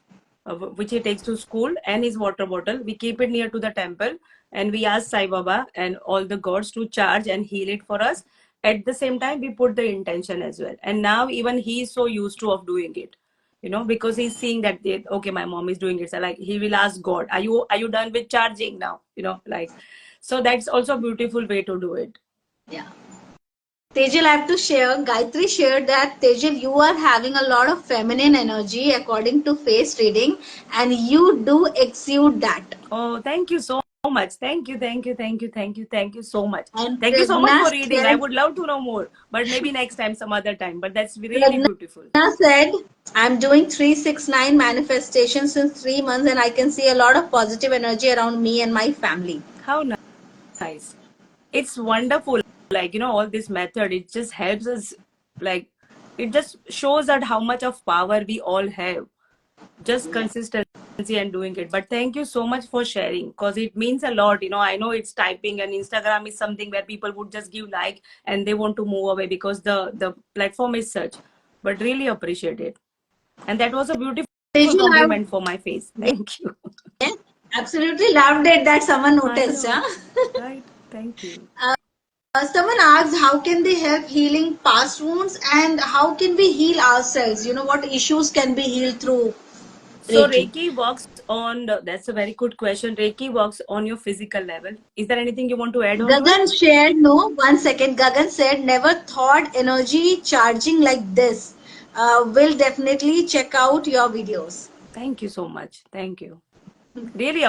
which he takes to school, and his water bottle, we keep it near to the temple, and we ask Sai Baba and all the gods to charge and heal it for us. At the same time, we put the intention as well, and now even he is so used to of doing it, because he's seeing that okay, my mom is doing it, so like he will ask God, are you done with charging now, like. So that's also a beautiful way to do it. Yeah. Tejal, I have to share. Gayatri shared that, Tejal, you are having a lot of feminine energy according to face reading, and you do exude that. Oh, thank you so much. Thank you, thank you, thank you, thank you, thank you so much. And Thank you so much Pragna for reading. I said, would love to know more, but maybe next time, some other time. But that's really Pragna beautiful. said, I'm doing 369 manifestations since 3 months, and I can see a lot of positive energy around me and my family. How nice. It's wonderful. Like, all this method, it just helps us, like, it just shows that how much of power we all have. Just Yeah. consistency and doing it. But thank you so much for sharing, because it means a lot. I know it's typing, and Instagram is something where people would just give like and they want to move away because the platform is such. But really appreciate it. And that was a beautiful Tejal, compliment for my face. yeah, Thank you. absolutely loved it that someone I noticed. know. Huh? Right. Thank you. Someone asked how can they help healing past wounds and how can we heal ourselves? You know, what issues can be healed through So Reiki? Reiki works on that's a very good question. Reiki works on your physical level. Is there anything you want to add on to it? Gagan shared, no, 1 second. Gagan said, never thought energy charging like this. Will definitely check out your videos. Thank you so much. Thank you. Really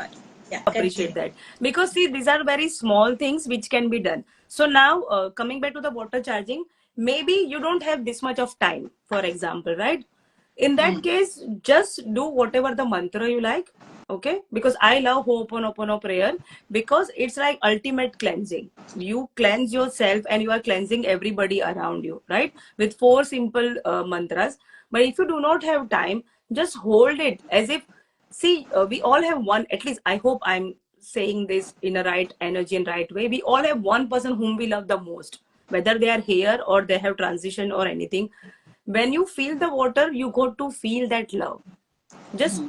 Yeah, appreciate continue. that, because see, these are very small things which can be done. So now coming back to the water charging, maybe you don't have this much of time, for example, right? In that case, just do whatever the mantra you like. Okay, because I love Ho'oponopono prayer, because it's like ultimate cleansing. You cleanse yourself and you are cleansing everybody around you, right? With four simple mantras. But if you do not have time, just hold it as if, see, we all have one, at least I hope I'm saying this in a right energy and right way. We all have one person whom we love the most, whether they are here or they have transition or anything. When you feel the water, you got to feel that love. Just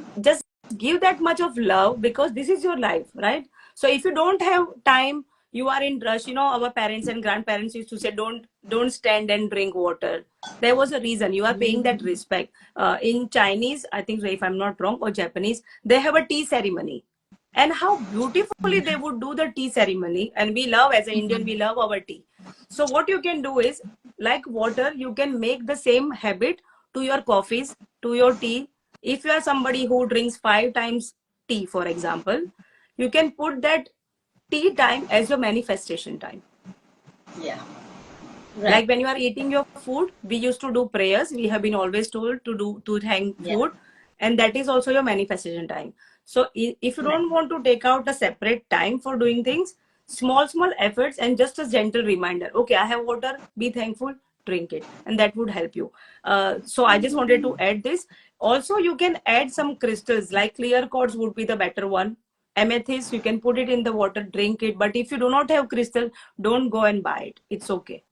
give that much of love, because this is your life, right? So if you don't have time, you are in rush. Our parents and grandparents used to say, don't stand and drink water. There was a reason. You are paying that respect. In Chinese, I think, if I'm not wrong, or Japanese, they have a tea ceremony, and how beautifully they would do the tea ceremony. And we love, as an Indian, we love our tea. So what you can do is, like water, you can make the same habit to your coffees, to your tea. If you are somebody who drinks 5 times tea, for example, you can put that tea time as your manifestation time. Yeah, Like right. when you are eating your food, we used to do prayers. We have been always told to thank Yeah, food, and that is also your manifestation time. So if you right. don't want to take out a separate time for doing things, small efforts and just a gentle reminder. Okay, I have water. Be thankful. Drink it, and that would help you. So I just wanted to add this. Also, you can add some crystals, like clear quartz would be the better one. Amethyst, you can put it in the water, drink it. But if you do not have crystal, don't go and buy it. It's okay,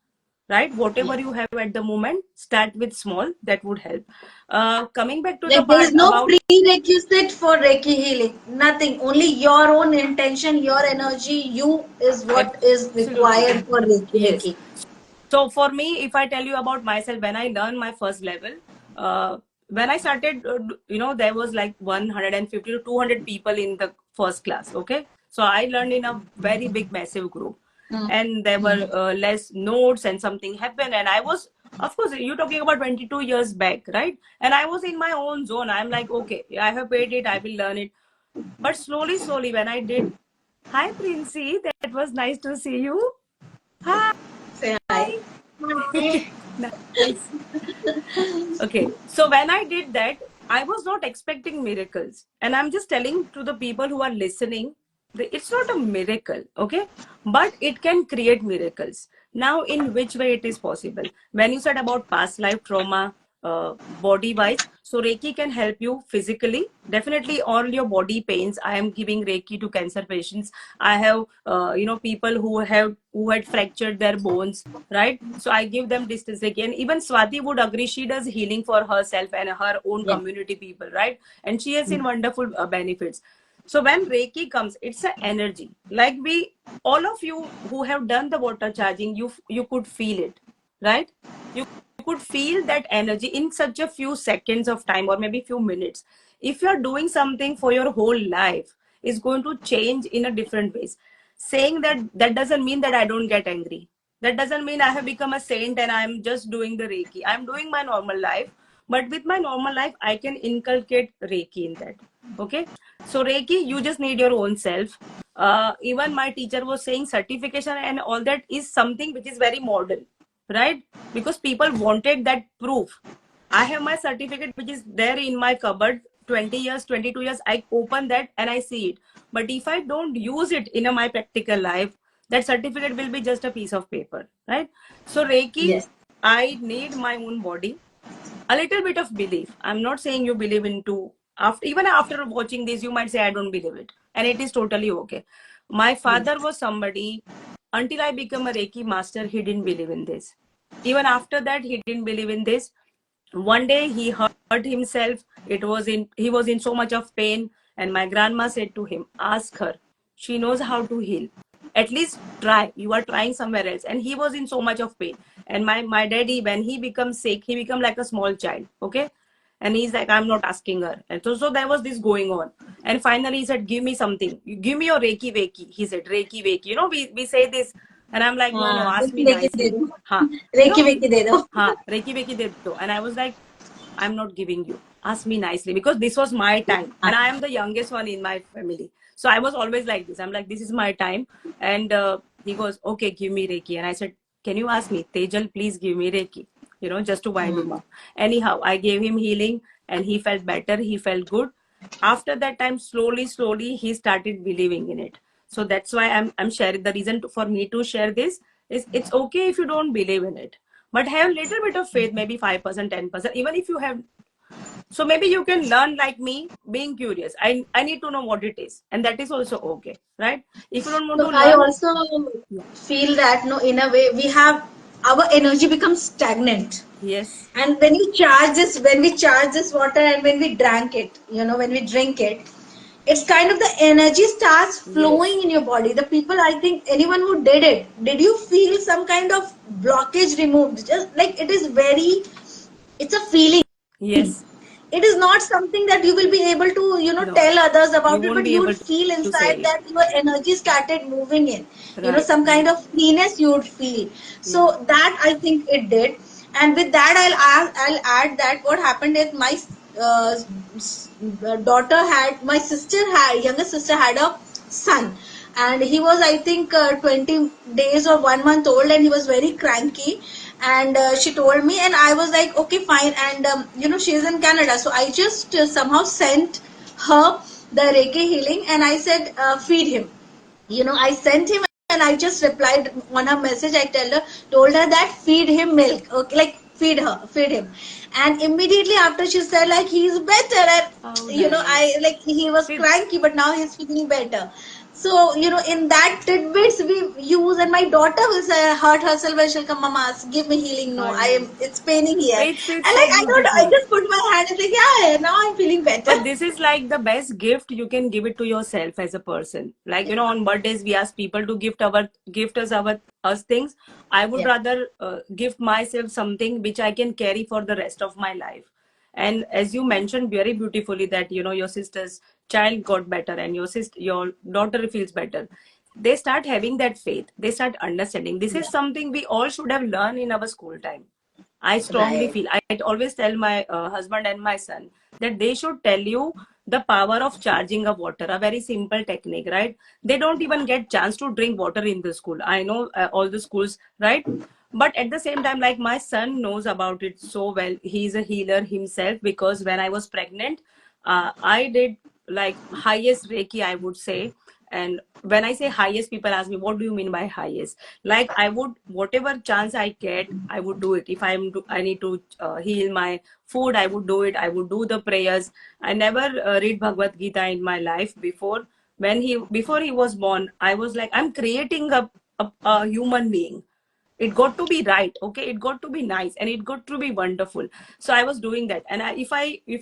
right? Whatever Yeah. you have at the moment, start with small. That would help. Coming back to the Like there is part no about, prerequisite for Reiki healing. Nothing. Only your own intention, your energy, you is what is absolutely, required for Reiki. yes. Reiki. So for me, if I tell you about myself, when I learned my first level, when I started, there was like 150 to 200 people in the first class. Okay, so I learned in a very big, massive group, and there were less notes, and something happened, and I was, of course, you're talking about 22 years back, right? And I was in my own zone. I'm like, okay, I have paid it, I will learn it. But slowly, when I did, hi Princey, that was nice to see you. Hi. Say hi. Nice. Okay. So when I did that, I was not expecting miracles. And I'm just telling to the people who are listening, it's not a miracle, okay? But it can create miracles. Now, in which way it is possible? When you said about past life trauma, body wise, so Reiki can help you physically. Definitely, all your body pains. I am giving Reiki to cancer patients. I have, people who had fractured their bones, right? So I give them distance again. Even Swati would agree, she does healing for herself and her own Yeah. community people, right? And she has seen wonderful benefits. So when Reiki comes, it's an energy. Like all of you who have done the water charging, you could feel it, right? You could feel that energy in such a few seconds of time, or maybe few minutes. If you're doing something for your whole life, it's going to change in a different ways. Saying that doesn't mean that I don't get angry. That doesn't mean I have become a saint and I'm just doing the Reiki. I'm doing my normal life, but with my normal life, I can inculcate Reiki in that. Okay. So Reiki, you just need your own self. Even my teacher was saying certification and all that is something which is very modern, right? Because people wanted that proof. I have my certificate which is there in my cupboard, 20 years, 22 years. I open that and I see it. But if I don't use it in my practical life, that certificate will be just a piece of paper, right? So Reiki, Yes. I need my own body, a little bit of belief. I'm not saying you believe into, after, even after watching this, you might say I don't believe it, and it is totally okay. My Yes. father was somebody, until I become a Reiki master, he didn't believe in this. Even after that, he didn't believe in this. One day he hurt himself. He was in so much of pain, and my grandma said to him, ask her, she knows how to heal. at least try. You are trying somewhere else. And he was in so much of pain. And my daddy, when he becomes sick, he become like a small child. Okay. And he's like, I'm not asking her. And so there was this going on. And finally he said, give me something. Give me your Reiki Veki. He said, Reiki Veki. You know, we say this. And I'm like, no, ask me Reiki de nicely. do. Huh. Reiki Veki de do. Reiki Veki de do. And I was like, I'm not giving you. Ask me nicely, because this was my time. And I am the youngest one in my family. So I was always like this. I'm like, this is my time. And he goes, okay, give me Reiki. And I said, can you ask me, Tejal, please give me Reiki, you know, just to wind him up. Anyhow, I gave him healing and he felt better. He felt good. After that time, slowly, he started believing in it. So that's why I'm sharing. The reason for me to share this is, it's okay if you don't believe in it, but have a little bit of faith, maybe 5%, 10%, even if you have. So maybe you can learn like me, being curious. I need to know what it is, and that is also okay, right? If you don't want So to I learn, also yeah. feel that no, in a way, we have our energy becomes stagnant. Yes, And when we charge this water and when we drank it, you know, when we drink it, it's kind of the energy starts flowing yes, in your body. The people, I think, anyone who did it, did you feel some kind of blockage removed? Just like it is very, it's a feeling. yes. It is not something that you will be able to, you know, No, tell others you about it, won't but be you would able feel to say inside it, that your energy started moving in, you know, right? some kind of freeness you would feel. So Yeah. that I think it did. And with that, I'll add that what happened is my uh, daughter had my sister had younger sister had a son, and he was, I think, 20 days or 1 month old, and he was very cranky. And she told me, and I was like, okay, fine. And you know, she is in Canada, so I just somehow sent her the Reiki healing, and I said, feed him. You know, I sent him, and I just replied on her message. I told her that feed him milk, okay, like feed him. And immediately after, she said like he's better. And Oh, you know, I nice. like he was See, cranky, but now he's feeling better. So, you know, in that tidbits we use. And my daughter will say, hurt herself, and she'll come, mama, give me healing. No, I I know. am, it's paining here. It's And so like, I don't, I beautiful. just put my hand and like, yeah, now I'm feeling better. But this is like the best gift you can give it to yourself as a person. Like, you know, on birthdays we ask people to gift us things. I would Yeah. rather gift myself something which I can carry for the rest of my life. And as you mentioned very beautifully that, you know, your sister's child got better and your daughter feels better. They start having that faith. They start understanding. This is Yeah. something we all should have learned in our school time. I strongly Right. feel. I always tell my husband and my son that they should tell you the power of charging of water, a very simple technique, right? They don't even get chance to drink water in the school. I know all the schools, right? But at the same time, like my son knows about it so well. He's a healer himself, because when I was pregnant, I did like highest Reiki, I would say. And when I say highest, people ask me, what do you mean by highest? Like I would, whatever chance I get, I would do it. If I need to heal my food, I would do it. I would do the prayers. I never read Bhagavad Gita in my life before. Before he was born, I was like, I'm creating a human being. It got to be right, okay, it got to be nice, and it got to be wonderful. So I was doing that. And if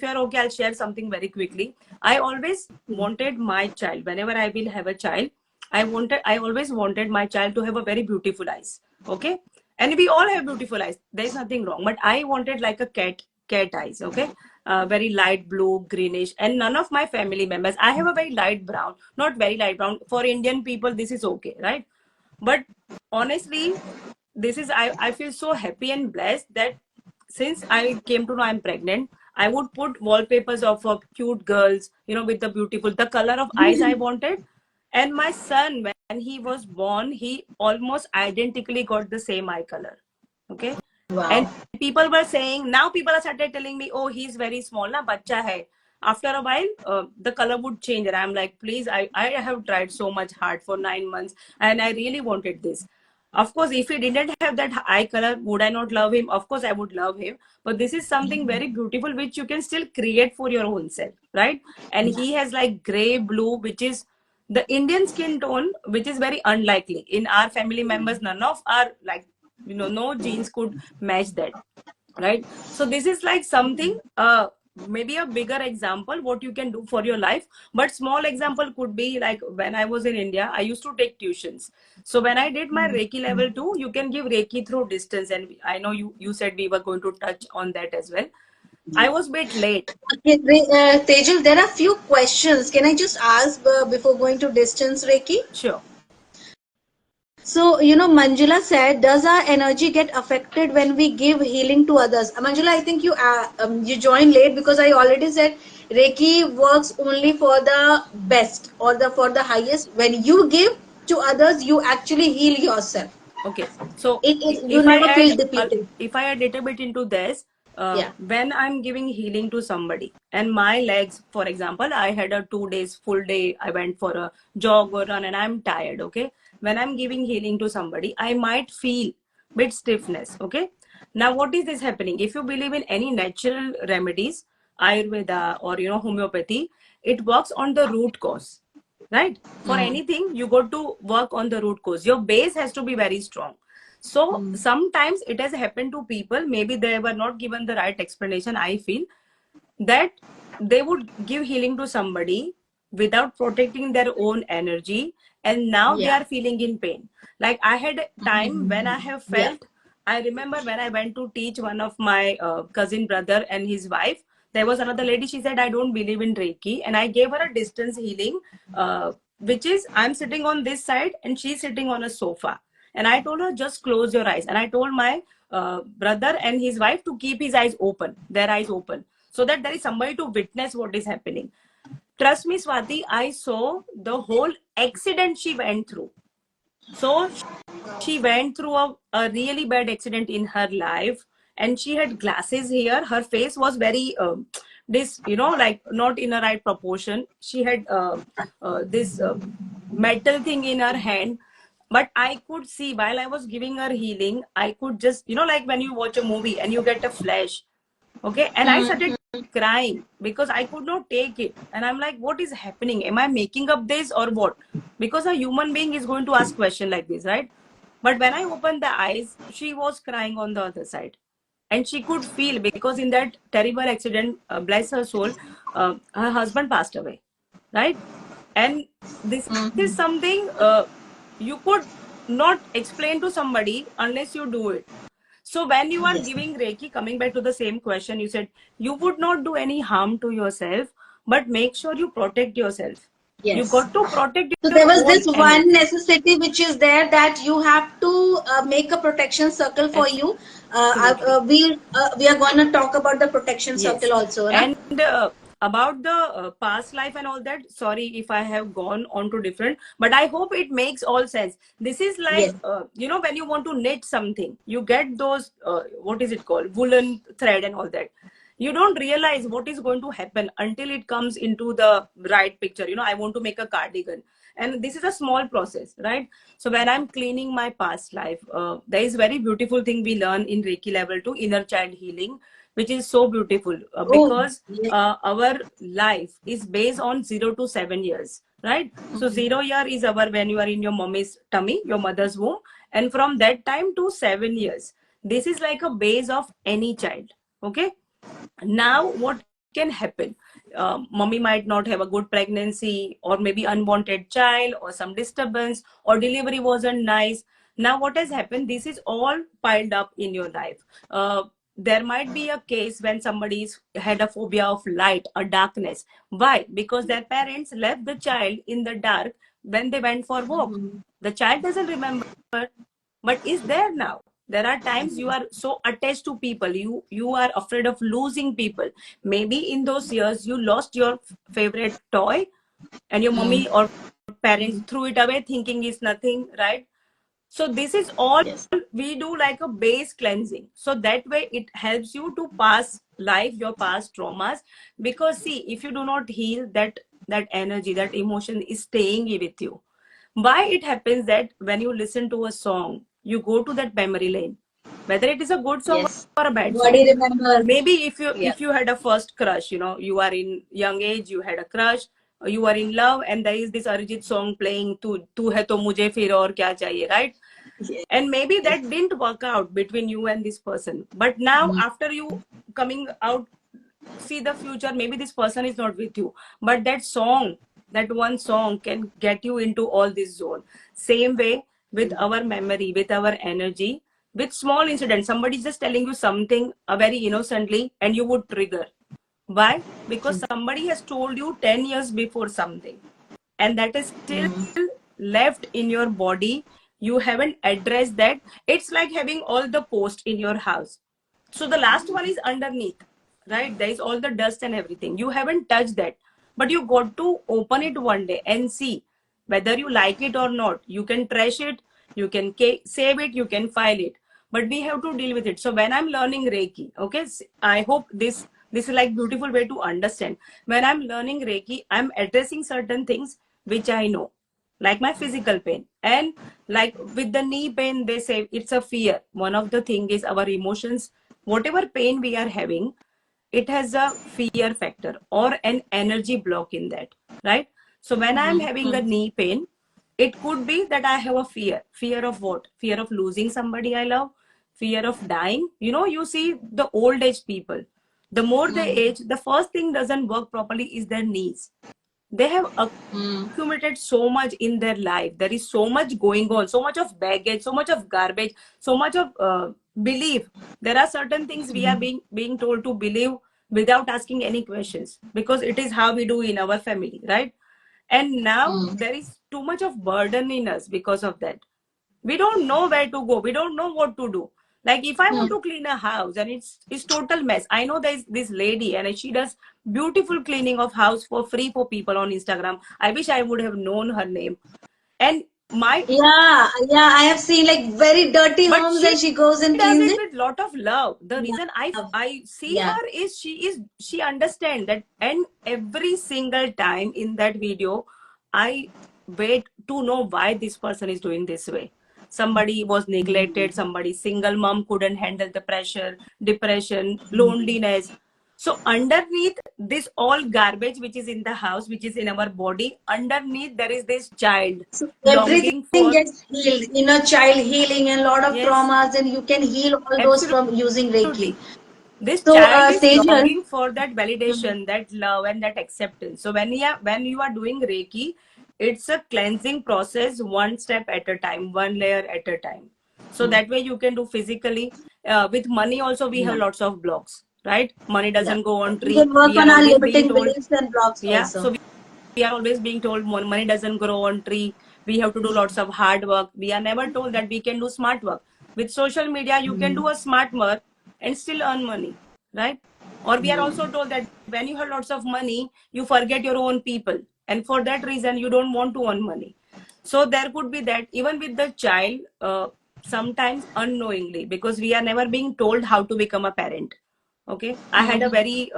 you're okay, I'll share something very quickly. I always wanted my child, whenever I will have a child, I always wanted my child to have a very beautiful eyes, okay. And we all have beautiful eyes, there's nothing wrong, but I wanted like a cat eyes, okay. Very light blue, greenish. And none of my family members, I have a very light brown, not very light brown. For Indian people this is okay, right? But honestly, this is, I feel so happy and blessed that since I came to know I'm pregnant, I would put wallpapers of cute girls, you know, with the beautiful, the color of eyes I wanted. And my son, when he was born, he almost identically got the same eye color. Okay. And Wow. people were saying, now people are started telling me, oh, he's very small, na, bacha hai. After a while, the color would change. And I'm like, please, I have tried so much hard for 9 months and I really wanted this. Of course, if he didn't have that eye color, would I not love him? Of course, I would love him. But this is something very beautiful, which you can still create for your own self, right? And he has like gray, blue, which is the Indian skin tone, which is very unlikely. In our family members, none of our, like, you know, no genes could match that, right? So this is like something maybe a bigger example what you can do for your life, but small example could be like when I was in India, I used to take tuitions. So when I did my Reiki level 2, you can give Reiki through distance, and I know you said we were going to touch on that as well. I was a bit late. Okay, Tejal, there are few questions. Can I just ask before going to distance Reiki? Sure. So, Manjula said, does our energy get affected when we give healing to others? Manjula, I think you joined late because I already said Reiki works only for the best or for the highest. When you give to others, you actually heal yourself. Okay, so You never feel depleted. if I add little bit into this, Yeah. when I'm giving healing to somebody and my legs, for example, I had a 2 days full day, I went for a jog or run and I'm tired. Okay, when I'm giving healing to somebody, I might feel bit stiffness. Okay, now what is this happening? If you believe in any natural remedies, Ayurveda or homeopathy, it works on the root cause, right? For anything, you got to work on the root cause. Your base has to be very strong. So sometimes it has happened to people, maybe they were not given the right explanation, I feel, that they would give healing to somebody without protecting their own energy, and now they Yeah. are feeling in pain. Like I had a time when I have Yeah. felt, I remember when I went to teach one of my cousin brother and his wife, there was another lady, she said, I don't believe in Reiki, and I gave her a distance healing, which is I'm sitting on this side and she's sitting on a sofa, and I told her just close your eyes, and I told my brother and his wife to keep his eyes open, their eyes open, so that there is somebody to witness what is happening. Trust me, Swati, I saw the whole accident she went through. So she went through a really bad accident in her life, and she had glasses here. Her face was very this, like not in a right proportion. She had this metal thing in her hand, but I could see while I was giving her healing, I could just, like when you watch a movie and you get a flash. Okay, and I started crying because I could not take it, and I'm like, what is happening? Am I making up this or what? Because a human being is going to ask question like this, right? But when I opened the eyes, she was crying on the other side, and she could feel, because in that terrible accident, bless her soul, her husband passed away, right? And this is something you could not explain to somebody unless you do it. So when you are Yes. giving Reiki, coming back to the same question, you said you would not do any harm to yourself, but make sure you protect yourself. You Yes. got to protect So your there was own this one energy. necessity which is there, that you have to make a protection circle for you. Absolutely. We are going to talk about the protection Yes. circle also, na? And about the past life and all that, sorry if I have gone on to different, but I hope it makes all sense. This is like, Yes. when you want to knit something, you get those, what is it called? Woolen thread and all that. You don't realize what is going to happen until it comes into the right picture. I want to make a cardigan. And this is a small process, right? So when I'm cleaning my past life, there is very beautiful thing we learn in Reiki level 2, inner child healing, which is so beautiful, Oh, because yes. our life is based on 0 to 7 years, right? So 0 year is our when you are in your mommy's tummy, your mother's womb, and from that time to 7 years, this is like a base of any child. Okay, now what can happen? Mommy might not have a good pregnancy, or maybe unwanted child, or some disturbance, or delivery wasn't nice. Now what has happened? This is all piled up in your life. There might be a case when somebody's had a phobia of light or darkness. Why? Because their parents left the child in the dark when they went for walk. The child doesn't remember, but is there now. There are times you are so attached to people, you are afraid of losing people. Maybe in those years you lost your favorite toy, and your mommy or parents threw it away thinking it's nothing, right? So this is all Yes. we do, like a base cleansing, so that way it helps you to pass life, your past traumas. Because see, if you do not heal, that energy, that emotion is staying with you. Why it happens that when you listen to a song, you go to that memory lane, whether it is a good song Yes. or a bad Body song. remembers. Maybe if you Yeah. had a first crush, you are in young age, you had a crush, you are in love, and there is this Arijit song playing, tu hai to mujhe fir aur kya chahiye, right? Yes. And maybe that didn't work out between you and this person, but now after you coming out see the future, maybe this person is not with you, but that song, that one song can get you into all this zone. Same way with our memory, with our energy, with small incidents, somebody is just telling you something very innocently and you would trigger. Why? Because somebody has told you 10 years before something, and that is still left in your body. You haven't addressed that. It's like having all the posts in your house. So the last one is underneath, right? There is all the dust and everything. You haven't touched that, but you got to open it one day and see whether you like it or not. You can trash it, you can save it, you can file it, but we have to deal with it. So when I'm learning Reiki, okay, I hope this is like beautiful way to understand. When I'm learning Reiki, I'm addressing certain things which I know, like my physical pain. And like with the knee pain, they say it's a fear. One of the thing is our emotions, whatever pain we are having, it has a fear factor or an energy block in that, right? So when I'm having a knee pain, it could be that I have a fear of what? Fear of losing somebody I love, fear of dying. You know, you see the old age people, the more they age, the first thing doesn't work properly is their knees. They have accumulated so much in their life. There is so much going on, so much of baggage, so much of garbage, so much of belief. There are certain things we are being told to believe without asking any questions, because it is how we do in our family, right? And now there is too much of burden in us because of that. We don't know where to go, we don't know what to do. Like if I want to clean a house and it's total mess, I know there's this lady and she does beautiful cleaning of house for free for people on Instagram. I wish I would have known her name. And my Yeah, yeah, I have seen like very dirty but homes and she she goes and does cleans it it. with lot of love. The Yeah, reason I see yeah. her is she understands that. And every single time in that video, I wait to know why this person is doing this way. Somebody was neglected, somebody single mom couldn't handle the pressure, depression, loneliness. So underneath this all garbage which is in the house, which is in our body, underneath there is this child So longing everything for, gets healed, inner child healing and a lot of yes, traumas, and you can heal all those from using Reiki. absolutely. This So, child is Sejal, longing for that validation, that love, and that acceptance. So when you are doing Reiki, it's a cleansing process, one step at a time, one layer at a time. So that way you can do physically. With money also, we have yeah, lots of blocks, right? Money yeah. doesn't go on We tree. can work We on are our always being limiting told, beliefs and blocks yeah. also. So we are always being told money doesn't grow on tree. We have to do lots of hard work. We are never told that we can do smart work. With social media, you can do a smart work and still earn money, right? Or we are also told that when you have lots of money, you forget your own people. And for that reason, you don't want to earn money. So there could be that even with the child, sometimes unknowingly, because we are never being told how to become a parent. Okay. I had a very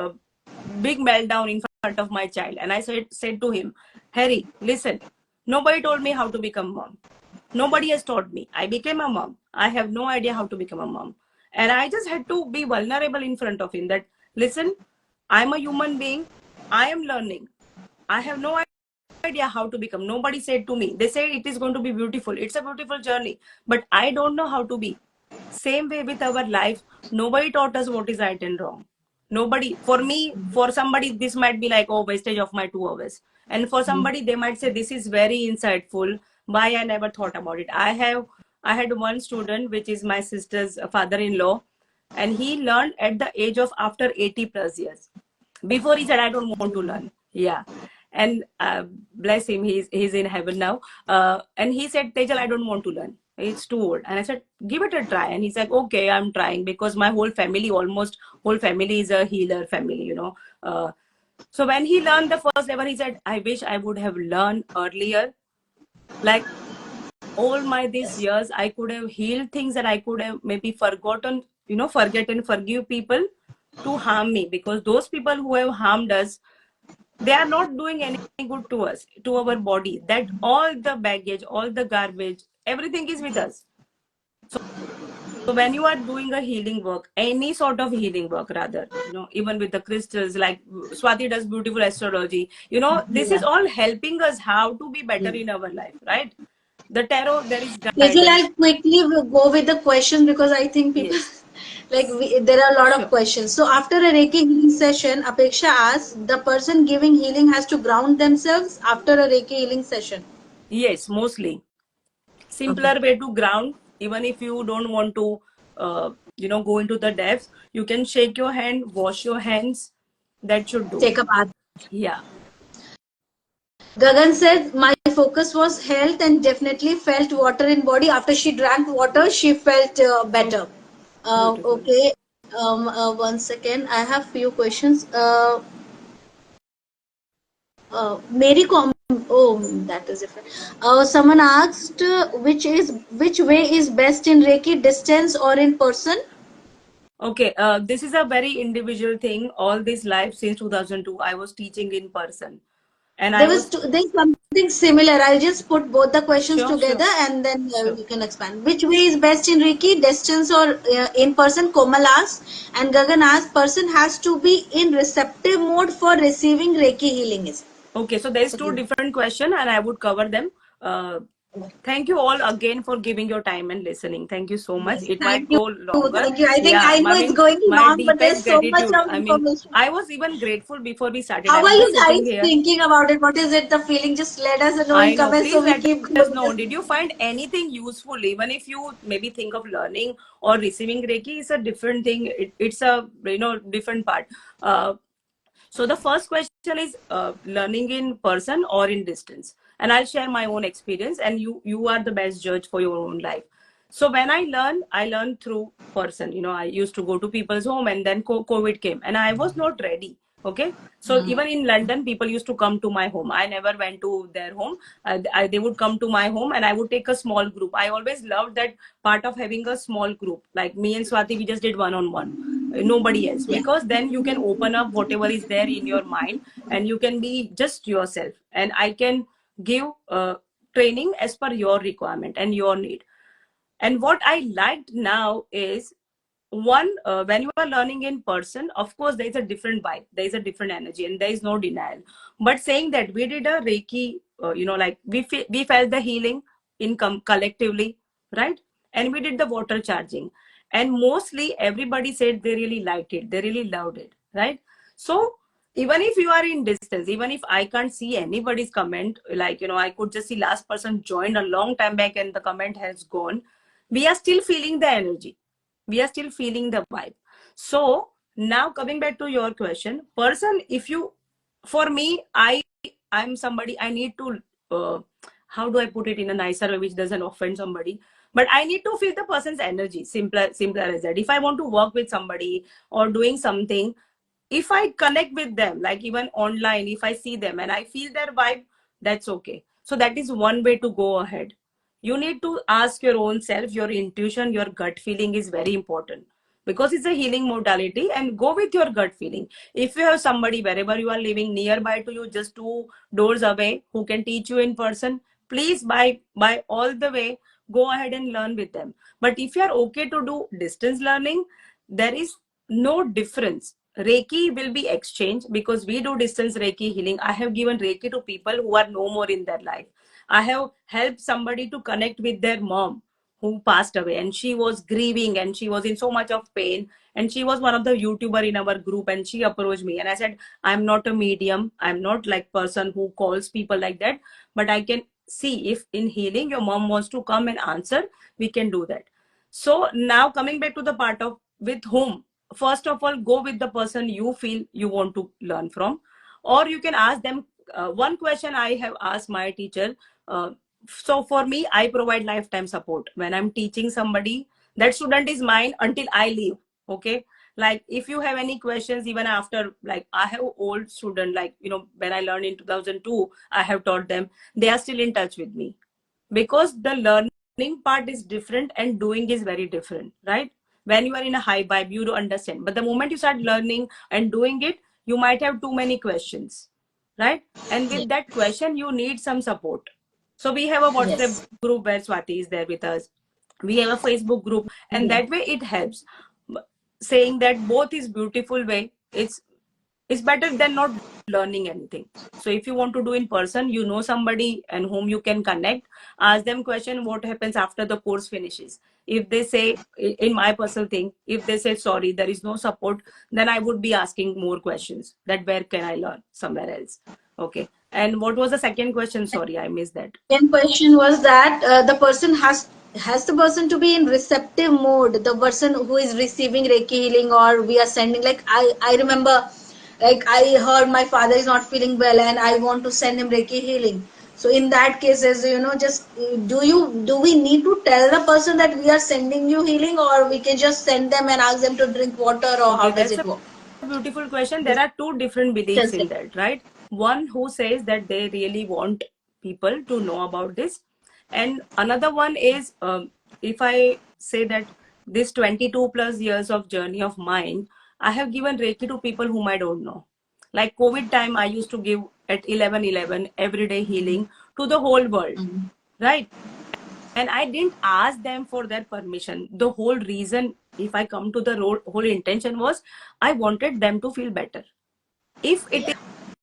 big meltdown in front of my child. And I said to him, Harry, listen, nobody told me how to become mom. Nobody has taught me. I became a mom. I have no idea how to become a mom. And I just had to be vulnerable in front of him that, listen, I'm a human being. I am learning. I have no idea how to become. Nobody said to me. They said it is going to be beautiful. It's a beautiful journey. But I don't know how to be. Same way with our life. Nobody taught us what is right and wrong. Nobody. For me, for somebody, this might be like, oh, wastage of my 2 hours. And for somebody, they might say, this is very insightful. Why I never thought about it. I had one student, which is my sister's father-in-law, and he learned at the age of after 80 plus years. Before he said, I don't want to learn. Yeah. And bless him, he's in heaven now. And he said, Tejal, I don't want to learn. It's too old. And I said, give it a try. And he's like, okay, I'm trying, because my almost whole family is a healer family, you know. So when he learned the first level, he said, I wish I would have learned earlier. Like all my these years, I could have healed things that I could have maybe forgotten, forget and forgive people to harm me, because those people who have harmed us, they are not doing any good to us, to our body. That all the baggage, all the garbage, everything is with us. So when you are doing a healing work, any sort of healing work, rather, even with the crystals, like Swati does beautiful astrology, this is Yeah. all helping us how to be better in our life, right? The tarot, there is Sejal, guidance. I'll quickly go with the questions because I think people Yes. Like there are a lot Sure. of questions. So after a Reiki healing session, Apeksha asks, the person giving healing has to ground themselves after a Reiki healing session. Yes, mostly. Okay. Simpler way to ground, even if you don't want to, go into the depths, you can shake your hand, wash your hands. That should do. Take a bath. Yeah. Gagan said, my focus was health and definitely felt water in body. After she drank water, she felt better. Beautiful. Okay. 1 second. I have few questions. Mary Com. Oh, that is different. Someone asked, which way is best in Reiki, distance or in person? Okay, this is a very individual thing. All this life since 2002, I was teaching in person, and I was There's something similar. I'll just put both the questions sure, together sure, and then sure. we can expand. Which way is best in Reiki, distance or in person? Komal asks, and Gagan asks, person has to be in receptive mode for receiving Reiki healing. Is Okay, so there's so two give. different question, and I would cover them. Uh, Thank you all again for giving your time and listening. Thank you so much. Yes, It thank might you, go longer. thank you. I think Yeah, I know I it's mean, going my long, but deepest there's so much gratitude. of I mean, information. I was even grateful before we started. How I are was you just sitting guys here. thinking about it? What is it? The feeling? Just let us know in I know. comments so Please we let keep us going. know. Did you find anything useful? Even if you maybe think of learning or receiving Reiki is a different thing. It's a different part. Uh, so the first question is learning in person or in distance, and I'll share my own experience, and you are the best judge for your own life. So when I learned through person. I used to go to people's home, and then COVID came, and I was not ready. Okay, so even in London, people used to come to my home. I never went to their home. They would come to my home, and I would take a small group. I always loved that part of having a small group. Like me and Swati, we just did one-on-one, nobody else, Yeah. because then you can open up whatever is there in your mind, and you can be just yourself, and I can give training as per your requirement and your need. And what I liked now is one, when you are learning in person, of course there is a different vibe, there is a different energy, and there is no denial. But saying that we did a Reiki, like we felt the healing collectively, right? And we did the water charging, and mostly everybody said they really liked it, they really loved it, right? So even if you are in distance, even if I can't see anybody's comment, like I could just see last person joined a long time back and the comment has gone, we are still feeling the energy, we are still feeling the vibe. So now coming back to your question, person, if you, for me, I'm somebody, I need to, how do I put it in a nicer way which doesn't offend somebody, but I need to feel the person's energy. Simpler as that. If I want to work with somebody or doing something, if I connect with them, like even online, if I see them and I feel their vibe, that's okay. So that is one way to go ahead. You need to ask your own self, your intuition, your gut feeling is very important, because it's a healing modality, and go with your gut feeling. If you have somebody wherever you are living nearby to you, just 2 doors away, who can teach you in person, please by all the way go ahead and learn with them. But if you are okay to do distance learning, there is no difference. Reiki will be exchanged, because we do distance Reiki healing. I have given Reiki to people who are no more in their life. I have helped somebody to connect with their mom who passed away, and she was grieving and she was in so much of pain, and she was one of the YouTuber in our group, and she approached me and I said, I'm not a medium, I'm not like person who calls people like that, but I can see if in healing your mom wants to come and answer, we can do that. So now coming back to the part of with whom, first of all, go with the person you feel you want to learn from, or you can ask them. One question I have asked my teacher, uh, so for me, I provide lifetime support. When I'm teaching somebody, that student is mine until I leave. Okay, like if you have any questions even after, like I have old student, like when I learned in 2002, I have taught them, they are still in touch with me, because the learning part is different and doing is very different, right? When you are in a high vibe, you don't understand, but the moment you start learning and doing it, you might have too many questions, right? And with that question, you need some support. So we have a WhatsApp Yes. group where Swati is there with us. We have a Facebook group, and Yeah. that way it helps. Saying that both is beautiful way. It's it's better than not learning anything. So if you want to do in person, you know somebody and whom you can connect, ask them question what happens after the course finishes. If they say, in my personal thing, if they say sorry, there is no support, then I would be asking more questions that where can I learn somewhere else. Okay. And what was the second question? Sorry, I missed that. Second question was that the person has the person to be in receptive mode, the person who is receiving Reiki healing, or we are sending, like I remember, like I heard my father is not feeling well and I want to send him Reiki healing. So in that case, as you know, just do we need to tell the person that we are sending you healing, or we can just send them and ask them to drink water, or Okay, how does that's it a work? beautiful question. There are two different beliefs in that, right? One who says that they really want people to know about this, and another one is, if I say that this 22 plus years of journey of mine, I have given Reiki to people whom I don't know. Like COVID time, I used to give at 11:11 everyday healing to the whole world, right? And I didn't ask them for their permission. The whole reason, if I come to the whole intention was, I wanted them to feel better. If it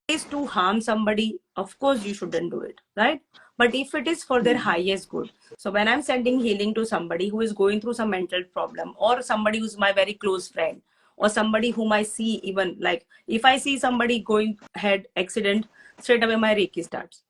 is to harm somebody, of course you shouldn't do it, right? But if it is for their highest good, so when I'm sending healing to somebody who is going through some mental problem, or somebody who's my very close friend, or somebody whom I see, even like if I see somebody going head accident, straight away my Reiki starts,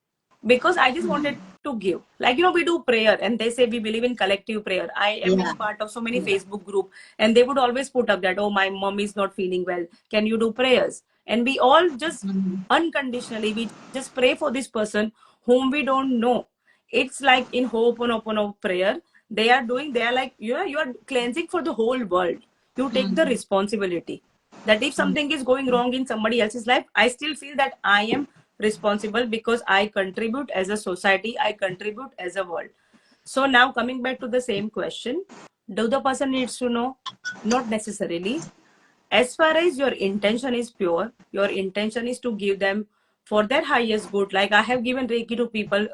because I just wanted to give. Like, we do prayer and they say we believe in collective prayer. I am Yeah. in part of so many Facebook group, and they would always put up that, oh, my mom is not feeling well. Can you do prayers? And we all just unconditionally, we just pray for this person whom we don't know. It's like in Ho'oponopono prayer, they are like, you are cleansing for the whole world. You take the responsibility that if something is going wrong in somebody else's life, I still feel that I am responsible, because I contribute as a society, I contribute as a world. So now coming back to the same question, do the person needs to know? Not necessarily. As far as your intention is pure, your intention is to give them for their highest good. Like I have given Reiki to people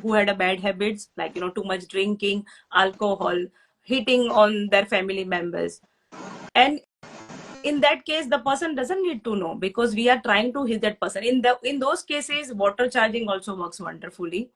who had a bad habits, like too much drinking, alcohol, hitting on their family members. And in that case, the person doesn't need to know, because we are trying to heal that person. In those cases, water charging also works wonderfully,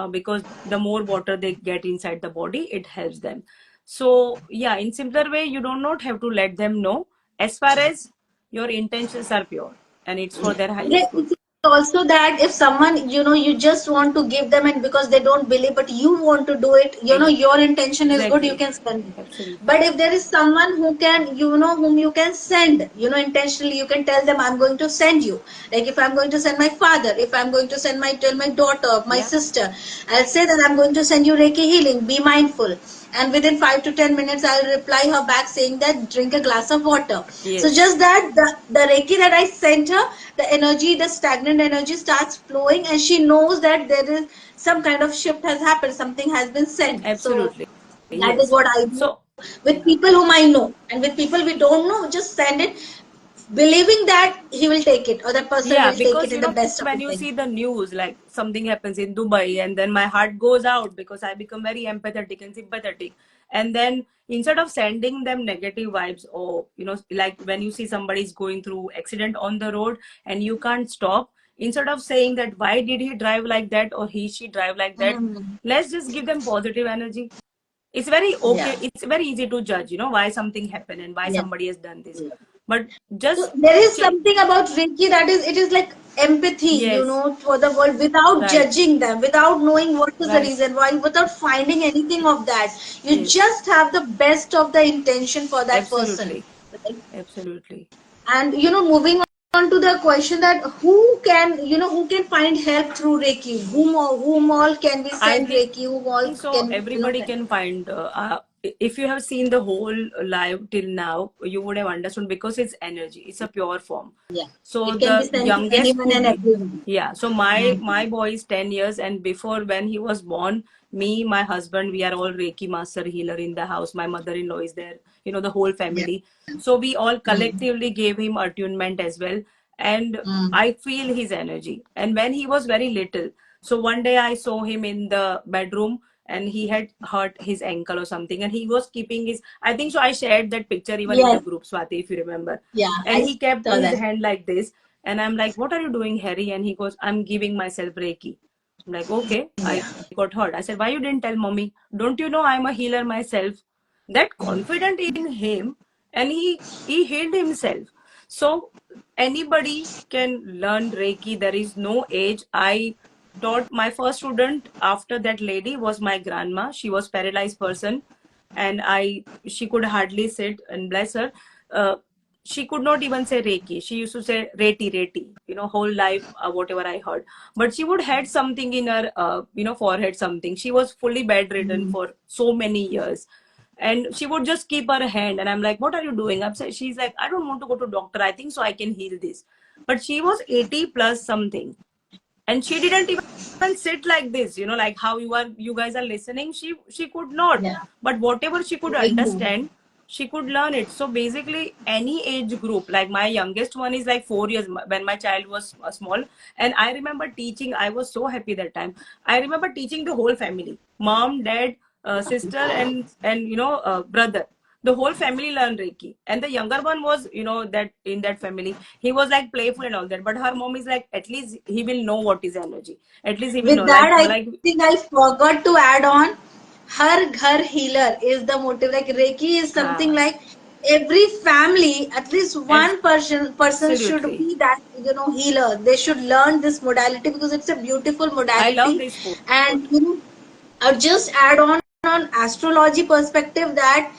because the more water they get inside the body, it helps them. So yeah, in simpler way, you do not have to let them know, as far as your intentions are pure and it's for their highest good. It's also that if someone, you just want to give them, and because they don't believe, but you want to do it, your intention is good, you Exactly. can send it. Absolutely. But if there is someone who can, whom you can send, intentionally, you can tell them, I'm going to send you. Like if I'm going to send my father, if I'm going to tell my daughter, my Yeah. sister, I'll say that I'm going to send you Reiki healing, be mindful. And within 5 to 10 minutes, I'll reply her back saying that drink a glass of water. So Yes. just that the Reiki that I sent her, the energy, the stagnant energy starts flowing, and she knows that there is some kind of shift has happened, something has been sent. So Absolutely. that is Yes. what I do So with people whom I know, and with people we don't know, just send it, believing that he will take it, or that person yeah, will take it because in the best of the when you thing. see the news, like something happens in Dubai, and then my heart goes out, because I become very empathetic and sympathetic. And then instead of sending them negative vibes, or like when you see somebody is going through accident on the road and you can't stop, instead of saying that why did he drive like that, or she drive like that, Mm. let's just give them positive energy. It's very Yeah. okay, it's very easy to judge, why something happened and why Yeah. somebody has done this. Yeah. But So just there is something about Reiki that it is like empathy, yes. for the world, without Right. judging them, without knowing what is the Right. reason why, without finding anything of that. You Yes. just have the best of the intention for that person. Absolutely. Right? Absolutely. And moving on to the question that who can find help through Reiki, whom all can we I send think Reiki, whom all so. can Everybody send. can find. If you have seen the whole live till now, you would have understood, because it's energy. It's a pure form. Yeah, So it can be the sent to youngest anyone could and be. everyone. Yeah. So my boy is 10 years, and before, when he was born, me, my husband, we are all Reiki master healer in the house. My mother-in-law is there. The whole Yeah. family. So we all Mm. collectively gave him attunement as well, and Mm. I feel his energy. And when he was very little, so one day I saw him in the bedroom, and he had hurt his ankle or something, and he was keeping his, I think so, I shared that picture even in the Yes. group, Swati, if you remember. Yeah, And I he kept saw his that. hand like this, And I'm like, what are you doing, Harry? And he goes, I'm giving myself Reiki. I'm like, okay. I Yeah. got hurt. I said, why you didn't tell mommy? Don't you know I'm a healer myself? That confident in him, and he healed himself. So anybody can learn Reiki. There is no age. I taught my first student after that lady was my grandma. She was paralyzed person, and she could hardly sit, and bless her. She could not even say Reiki. She used to say Reti Reti, whole life, whatever I heard. But she would had something in her, forehead, something. She was fully bedridden for so many years. And she would just keep her hand. And I'm like, what are you doing? She's like, I don't want to go to doctor. I think so I can heal this. But she was 80 plus something. And she didn't even sit like this, like how you guys are listening. She could not. Yeah. But whatever she could Exactly. understand, she could learn it. So basically any age group, like my youngest one is like 4 years when my child was small. And I remember teaching, I was so happy that time. I remember teaching the whole family, mom, dad, sister, and brother. The whole family learned Reiki. And the younger one was, that in that family, he was like playful and all that. But her mom is like, at least he will know what is energy. At least he will With know. that, I Like think I forgot to add on. Her healer is the motive. Like Reiki is something ha, like every family, at least one person should absolutely. be that healer. They should learn this modality because it's a beautiful I love modality. this quote. And I'll just add on astrology perspective that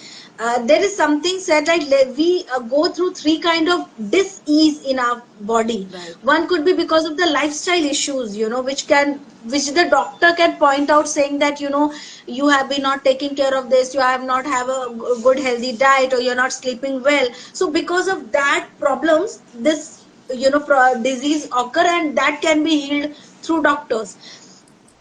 there is something said like we go through three kind of dis-ease in our body. Right. One could be because of the lifestyle issues, which the doctor can point out saying that you have been not taking care of this, you have not have a good healthy diet, or you're not sleeping well. So because of that problems, this disease occur, and that can be healed through doctors.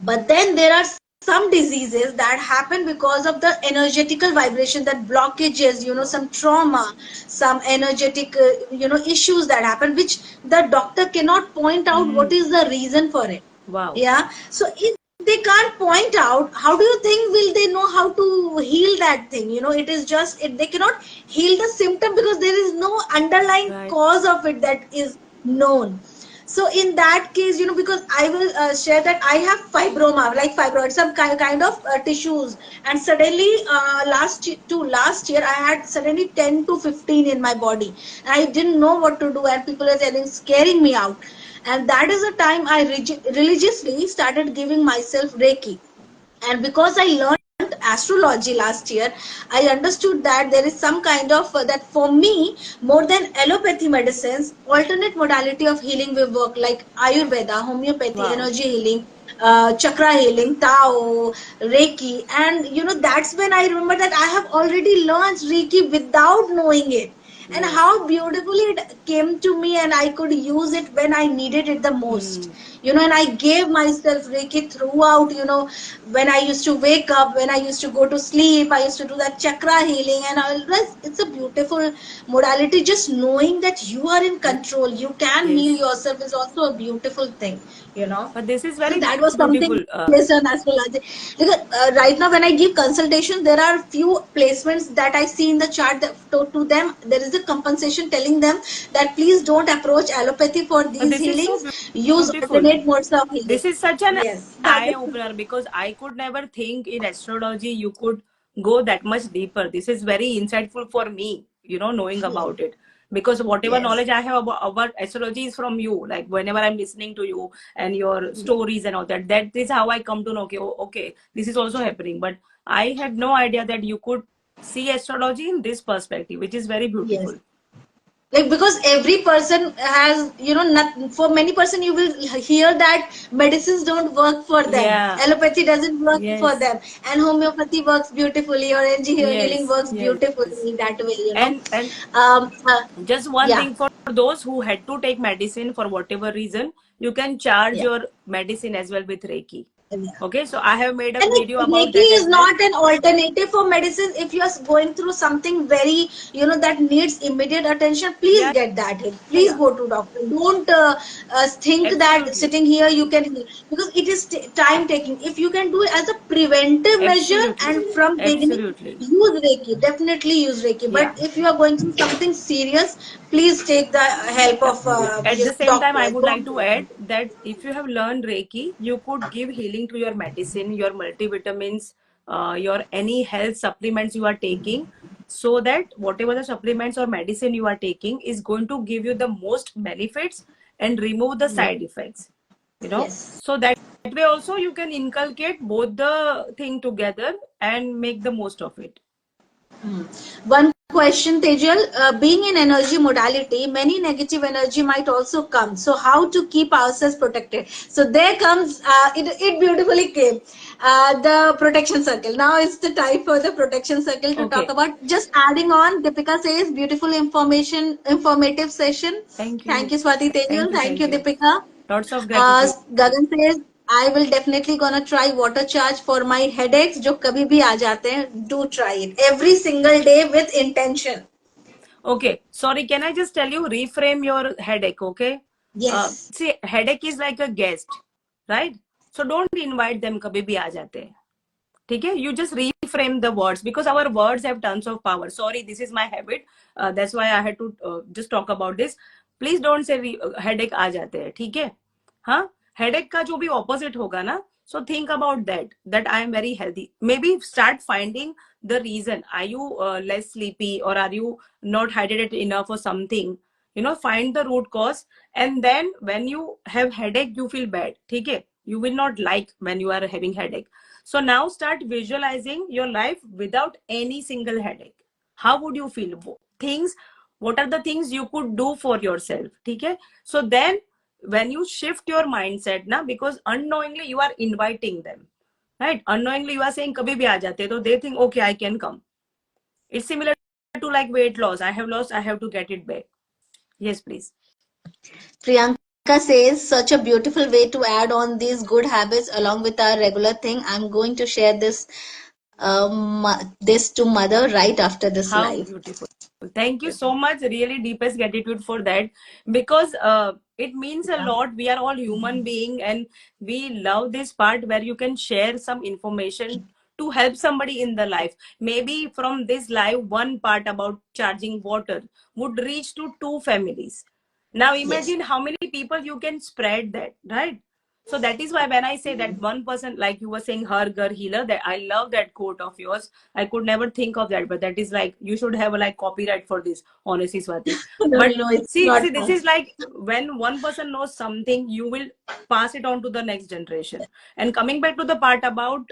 But then there are some diseases that happen because of the energetical vibration, that blockages, Wow. some trauma, some energetic issues that happen, which the doctor cannot point out what Hmm. is the reason for it. Wow. Yeah. So if they can't point out, how do you think will they know how to heal that thing? It is just they cannot heal the symptom because there is no underlying Right. cause of it that is known. So in that case, because I will share that I have fibroma, like fibroid, some kind of tissues, and suddenly last year I had suddenly 10 to 15 in my body. I didn't know what to do, and people are telling, scaring me out. And that is the time I religiously started giving myself Reiki. And because I learned astrology last year, I understood that there is some kind of that for me, more than allopathy medicines, alternate modality of healing will work, like Ayurveda, homeopathy, Wow. energy healing, chakra healing, Tao, Reiki. And that's when I remember that I have already learned Reiki without knowing it, and Yes. how beautifully it came to me, and I could use it when I needed it the most. Hmm. And I gave myself Reiki throughout, when I used to wake up, when I used to go to sleep, I used to do that chakra healing, and it's a beautiful modality. Just knowing that you are in control, you can heal Yes. yourself, is also a beautiful thing, But this is so very that was something beautiful. lesson astrology. Because right now when I give consultation, there are few placements that I see in the chart that to them there is a compensation telling them that please don't approach allopathy for But these this is so healings. Use beautiful. alternate modes of healing. This is such an Yes, that eye is opener, because I could never think in astrology you could go that much deeper. This is very insightful for me, knowing about it. Because whatever yes. knowledge I have about astrology is from you. Like whenever I'm listening to you and your stories and all that, that is how I come to know, okay, okay, this is also happening. But I had no idea that you could see astrology in this perspective, which is very Yes. beautiful. Like, because every person has, not for many person you will hear that medicines don't work for them, Yeah. allopathy doesn't work for Yes. them, and homeopathy works beautifully, or energy healing Yes. works Yes. beautifully that way, And um uh, just one yeah. thing, for those who had to take medicine for whatever reason, you can charge Yeah. your medicine as well with Reiki. Okay, so I have made a And video about Reiki that is as well. not an alternative for medicine. If you are going through something very, that needs immediate attention, please Yeah, get that help. Please yeah, go to doctor. Don't think that absolutely, sitting here you can, because it is time taking. If you can do it as a preventive measure absolutely, and from beginning, absolutely. use Reiki. Definitely use Reiki. Yeah. But if you are going through something serious, please take the help Yeah. of At the same time, I doctor. would like Don't. to add that if you have learned Reiki, you could give healing to your medicine, your multivitamins, your any health supplements you are taking, so that whatever the supplements or medicine you are taking is going to give you the most benefits and remove the side effects. Yes. So that way also you can inculcate both the thing together and make the most of it. One question, Tejal. Being in energy modality, many negative energy might also come. So, how to keep ourselves protected? So, there comes, it beautifully came. The protection circle. Now it's the time for the protection circle to talk Okay. about. Just adding on, Deepika says, beautiful information, informative session. Thank Thank you. you, Swati Thank Tejal. you. Thank Thank you, you. Deepika. Lots of gratitude. Gagan says I will definitely gonna try water charge for my headaches जो कभी भी आ जाते हैं. Do try it every single day with intention. Okay, sorry, can I just tell you, reframe your headache, okay? Yes. See, headache is like a guest, right? So don't invite them kabhi bhi aa jate hain. Okay? You just reframe the words because our words have tons of power. Sorry, this is my habit. That's why I had to just talk about this. Please don't say headache aa jate hain, ठीक है? हाँ, headache का जो भी opposite होगा ना, so think about that I am very healthy. Maybe start finding the reason. Are you less sleepy or are you not hydrated enough or something? Find the root cause, and then when you have headache, you feel bad. ठीक है? You will not like when you are having headache. So now start visualizing your life without any single headache. How would you feel? Things, what are the things you could do for yourself? Okay? So then when you shift your mindset, na, because unknowingly you are inviting them, right? Unknowingly you are saying, kabhi bhi aa jate, so they think, okay, I can come. It's similar to like weight loss. I have lost, I have to get it back. Yes, please. Priyanka says such a beautiful way to add on these good habits along with our regular thing. I'm going to share this to mother right after this How live. beautiful. Thank you so much. Really deepest gratitude for that, because it means a lot. We are all human being and we love this part where you can share some information to help somebody in the life. Maybe from this live, one part about charging water would reach to 2 families. Now Yes. imagine how many people you can spread that, right? So that is why when I say that one person, like you were saying, Har Ghar Healer, that I love that quote of yours. I could never think of that, but that is like you should have a like copyright for this, honestly, Swati. No, But no, it's see, not this fun. is like when one person knows something, you will pass it on to the next generation. And coming back to the part about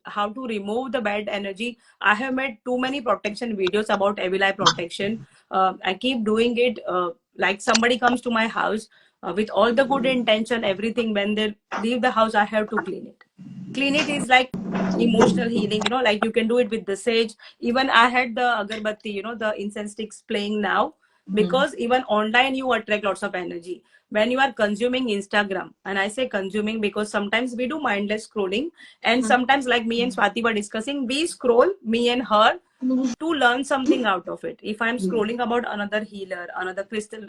how to remove the bad energy, I have made too many protection videos about evil eye protection. I keep doing it. Like somebody comes to my house with all the good intention, everything. When they leave the house, I have to clean it. Clean it is like emotional healing, like you can do it with the sage. Even I had the agarbatti, the incense sticks playing now, because even online you attract lots of energy. When you are consuming Instagram, and I say consuming because sometimes we do mindless scrolling, and sometimes like me and Swati were discussing, we scroll, me and her, to learn something out of it. If I'm scrolling about another healer, another crystal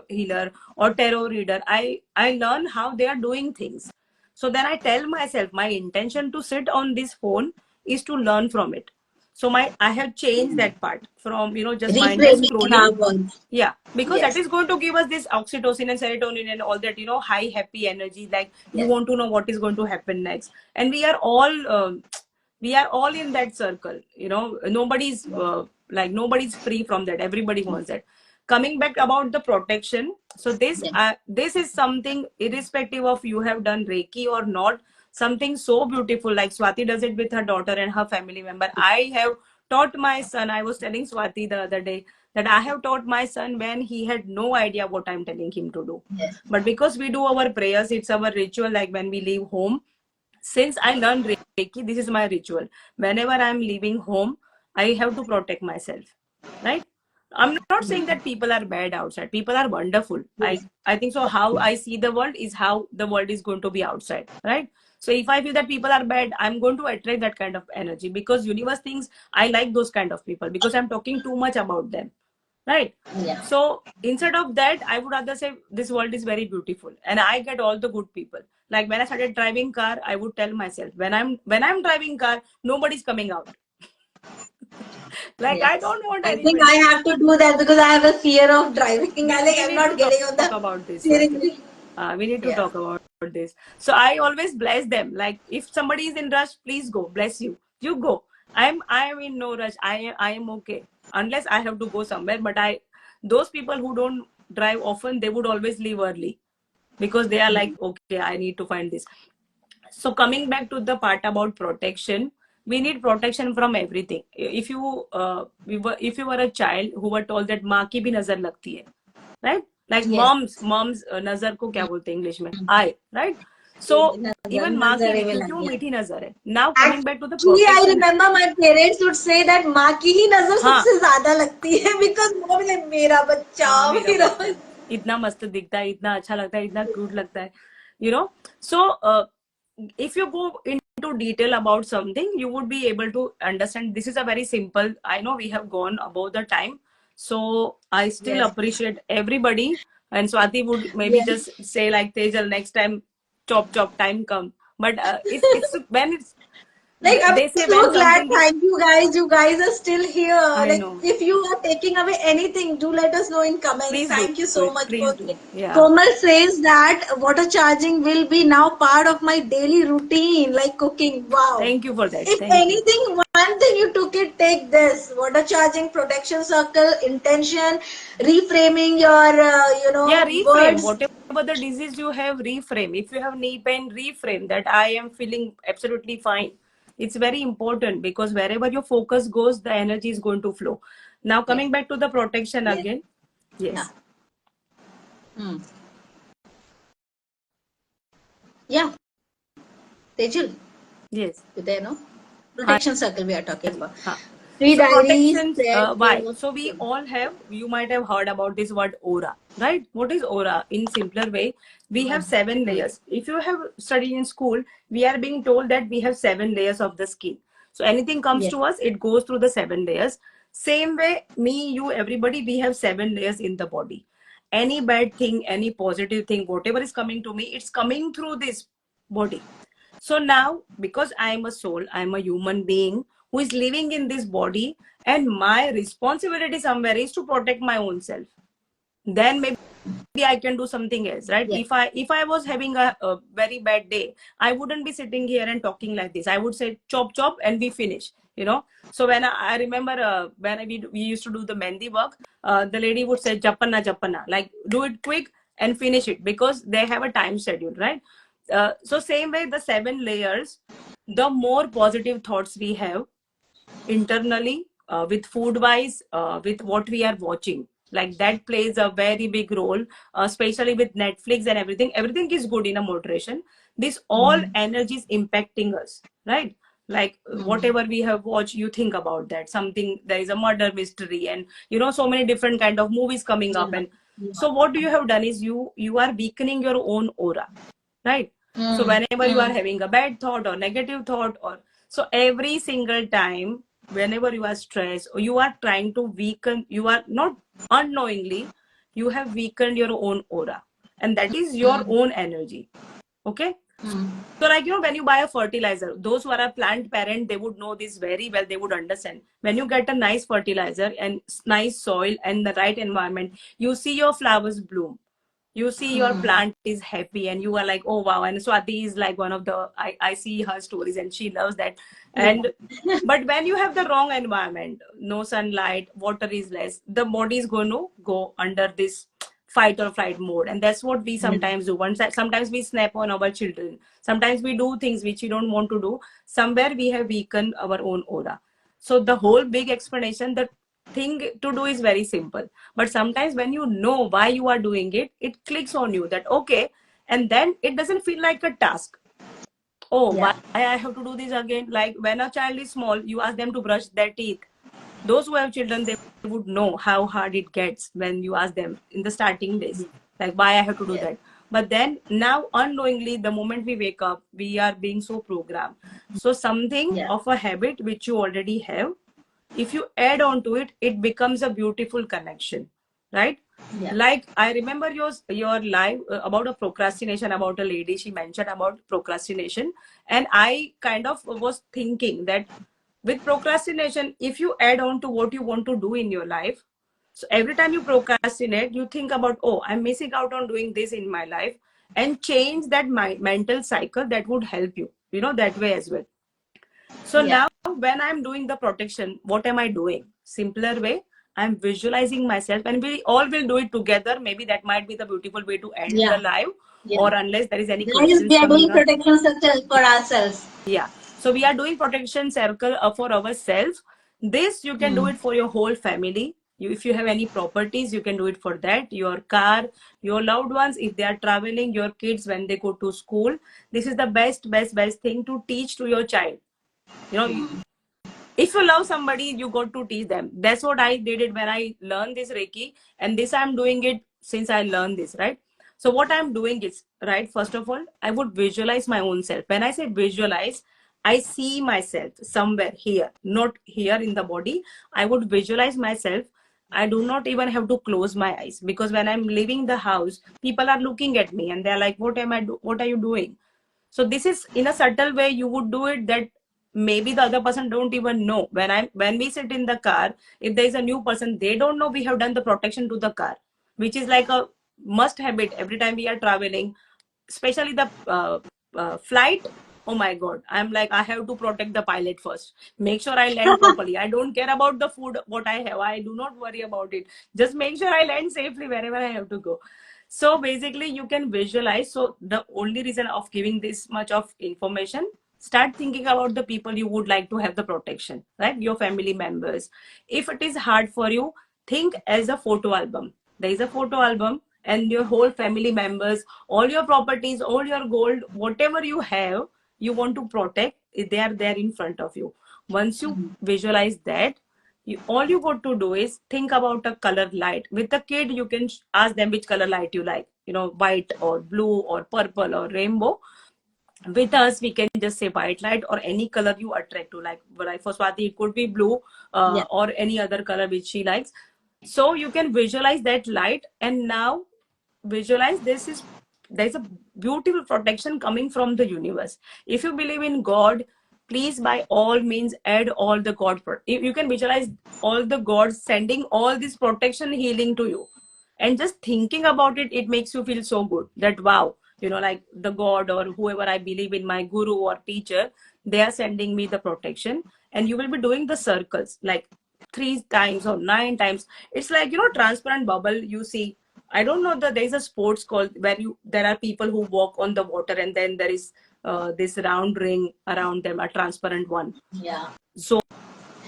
healer or tarot reader, I learn how they are doing things. So then I tell myself my intention to sit on this phone is to learn from it. So I have changed that part from just mindless Reframing scrolling. our words. Yeah, because that Yes. is going to give us this oxytocin and serotonin and all that, high happy energy, like you Yes. want to know what is going to happen next. And we are all in that circle. Nobody's nobody's free from that. Everybody wants that. Coming back about the protection, so this Yes. this is something irrespective of you have done Reiki or not, something so beautiful, like Swati does it with her daughter and her family member. I have taught my son, I was telling Swati the other day, that I have taught my son when he had no idea what I'm telling him to do. Yes. But because we do our prayers, it's our ritual, like when we leave home. Since I learned Reiki, this is my ritual. Whenever I'm leaving home, I have to protect myself, right? I'm not saying that people are bad outside. People are wonderful. I think so. How I see the world is how the world is going to be outside, right? So if I feel that people are bad, I'm going to attract that kind of energy, because universe thinks I like those kind of people because I'm talking too much about them, right? Yeah. So instead of that, I would rather say this world is very beautiful and I get all the good people. Like when I started driving car, I would tell myself, when I'm driving car, nobody's coming out. Like I Yes. don't want I think I anybody. have to do that because I have a fear of driving. I think We I'm need to not getting on talk the about this, steering Swati. wheel. We need to Yeah. talk about this. So I always bless them. Like if somebody is in rush, please go. Bless you. You go. I am in no rush. I am okay. Unless I have to go somewhere. But those people who don't drive often, they would always leave early because they are like, okay, I need to find this. So coming back to the part about protection, we need protection from everything. If you were a child who were told that माँ की भी नजर लगती है, right? Like Yes. moms नजर को क्या बोलते हैं इंग्लिश में? Eye, right? So even माँ की भी, Nazar क्योंकि वो will मीठी नजर है. Now coming back to the Actually, I protection. remember my parents would say that माँ की ही नजर हाँ, सबसे ज्यादा लगती है because वो भी like मेरा बच्चा हाँ मेरा मेरा बच्चा इतना मस्त दिखता है, इतना अच्छा लगता है, इतना क्यूट लगता है, you know. So if you go into detail about something, you would be able to understand. This is a very simple. I know we have gone above the time, so I still Yes. appreciate everybody. And Swati would maybe Yes. just say like, Tejal, next time, chop time come. But it's when it's Like I'm they say so when glad. something is. Thank you guys. You guys are still here. I Like know. if you are taking away anything, do let us know in comments. Please do Thank you so it. much Please for do. it. Yeah. Komal says that water charging will be now part of my daily routine, like cooking. Wow. Thank you for that. If Thank you. anything, one thing you took it, take this. Water charging, protection circle, intention, reframing your, Yeah, reframe. words. Whatever the disease you have, reframe. If you have knee pain, reframe that I am feeling absolutely fine. It's very important because wherever your focus goes, the energy is going to flow. Now, Yes. coming back to the protection Yes. again. Yeah. Yes. Hmm. Yeah. Tejul, Yes. you there, no? हाँ Protection circle we are talking ji, about. हाँ. Three So diaries protections, said why? So we all have, you might have heard about this word aura, right? What is aura? In simpler way, we have 7 layers. If you have studied in school, we are being told that we have 7 layers of the skin. So anything comes yes. to us, it goes through the 7 layers. Same way, me, you, everybody, we have 7 layers in the body. Any bad thing, any positive thing, whatever is coming to me, it's coming through this body. So now, because I am a soul, I am a human being who is living in this body, and my responsibility somewhere is to protect my own self. Then maybe I can do something else, right? Yes. If I was having a very bad day, I wouldn't be sitting here and talking like this. I would say chop chop and we finish. You know. So when I remember when we used to do the mehndi work, the lady would say jappanna jappanna, like do it quick and finish it because they have a time schedule, right? So same way, the 7 layers, the more positive thoughts we have internally, with food wise, with what we are watching, like that plays a very big role, especially with Netflix and everything is good in a moderation. This all energy is impacting us, right? Like whatever we have watched, you think about that something, there is a murder mystery, and so many different kind of movies coming up. Yeah. And so what you have done is you are weakening your own aura, right? So whenever you are having a bad thought or negative thought, or so every single time whenever you are stressed or you are trying to weaken, you are not unknowingly, you have weakened your own aura, and that is your own energy. Okay. So like when you buy a fertilizer, those who are a plant parent, they would know this very well. They would understand when you get a nice fertilizer and nice soil and the right environment, you see your flowers bloom, you see your plant is happy, and you are like, oh wow. And Swati is like one of the, I see her stories and she loves that. And but when you have the wrong environment, no sunlight, water is less, the body is going to go under this fight or flight mode. And that's what we sometimes do. Sometimes we snap on our children, sometimes we do things which we don't want to do. Somewhere we have weakened our own aura. So the whole big explanation, the thing to do is very simple, but sometimes when you know why you are doing it, it clicks on you that okay, and then it doesn't feel like a task. Oh, why Yeah. I have to do this again? Like when a child is small, you ask them to brush their teeth. Those who have children, they would know how hard it gets when you ask them in the starting days, like why I have to do Yes. that. But then now unknowingly, the moment we wake up, we are being so programmed. So something Yeah. of a habit which you already have, if you add on to it, it becomes a beautiful connection, right? Yeah. Like I remember your live about a procrastination, about a lady, she mentioned about procrastination, and I kind of was thinking that with procrastination, if you add on to what you want to do in your life, so every time you procrastinate, you think about, oh, I'm missing out on doing this in my life, and change that mental cycle. That would help you, that way as well. So Yeah. now when I'm doing the protection, what am I doing? Simpler way. I'm visualizing myself, and we all will do it together. Maybe that might be the beautiful way to end the Yeah. live, Yeah. or unless there is any Guys, questions we are coming doing up. protection circle for ourselves. Yeah. So we are doing protection circle for ourselves. This you can do it for your whole family. If you have any properties, you can do it for that. Your car, your loved ones, if they are traveling, your kids when they go to school. This is the best thing to teach to your child. You know, if you love somebody, you got to teach them. That's what I did it when I learned this Reiki, and this I'm doing it since I learned this, right? So what I'm doing is, right, first of all, I would visualize my own self. When I say visualize, I see myself somewhere here, not here in the body. I would visualize myself. I do not even have to close my eyes, because when I'm leaving the house, people are looking at me and they're like, what are you doing? So this is in a subtle way you would do it, that maybe the other person don't even know. When we sit in the car, if there is a new person, they don't know we have done the protection to the car, which is like a must habit every time we are traveling, especially the flight. Oh my god, I'm like, I have to protect the pilot first, make sure I land properly. I don't care about the food what I have, I do not worry about it. Just make sure I land safely wherever I have to go. So basically you can visualize. So the only reason of giving this much of information, start thinking about the people you would like to have the protection, right? Your family members. If it is hard for you, think as a photo album. There is a photo album, and your whole family members, all your properties, all your gold, whatever you have, you want to protect, they are there in front of you. Once you visualize that, all you got to do is think about a color light. With a kid, you can ask them which color light you like, white or blue or purple or rainbow. With us, we can just say white light or any color you attract to. Like for Swati, it could be blue, Yeah. or any other color which she likes. So you can visualize that light, and now visualize there's a beautiful protection coming from the universe. If you believe in God, please by all means add all the God. If you can visualize all the gods sending all this protection healing to you, and just thinking about it, it makes you feel so good that wow, like the God or whoever I believe in, my guru or teacher, they are sending me the protection. And you will be doing the circles like 3 times or 9 times. It's like, transparent bubble you see. I don't know that there's a sports called where there are people who walk on the water, and then there is this round ring around them, a transparent one. Yeah. Zorbing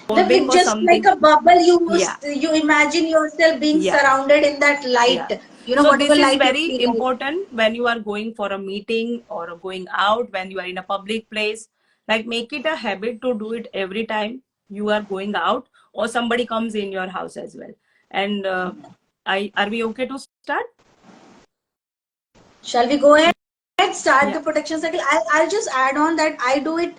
or Just like something. a bubble, Yeah. you imagine yourself being Yeah. surrounded in that Yeah. light. So Whatever this is light you very feel like. important when you are going for a meeting or going out, when you are in a public place. Like make it a habit to do it every time you are going out or somebody comes in your house as well. And are we okay to start? Shall we go ahead and start Yeah. the protection circle? I'll just add on that I do it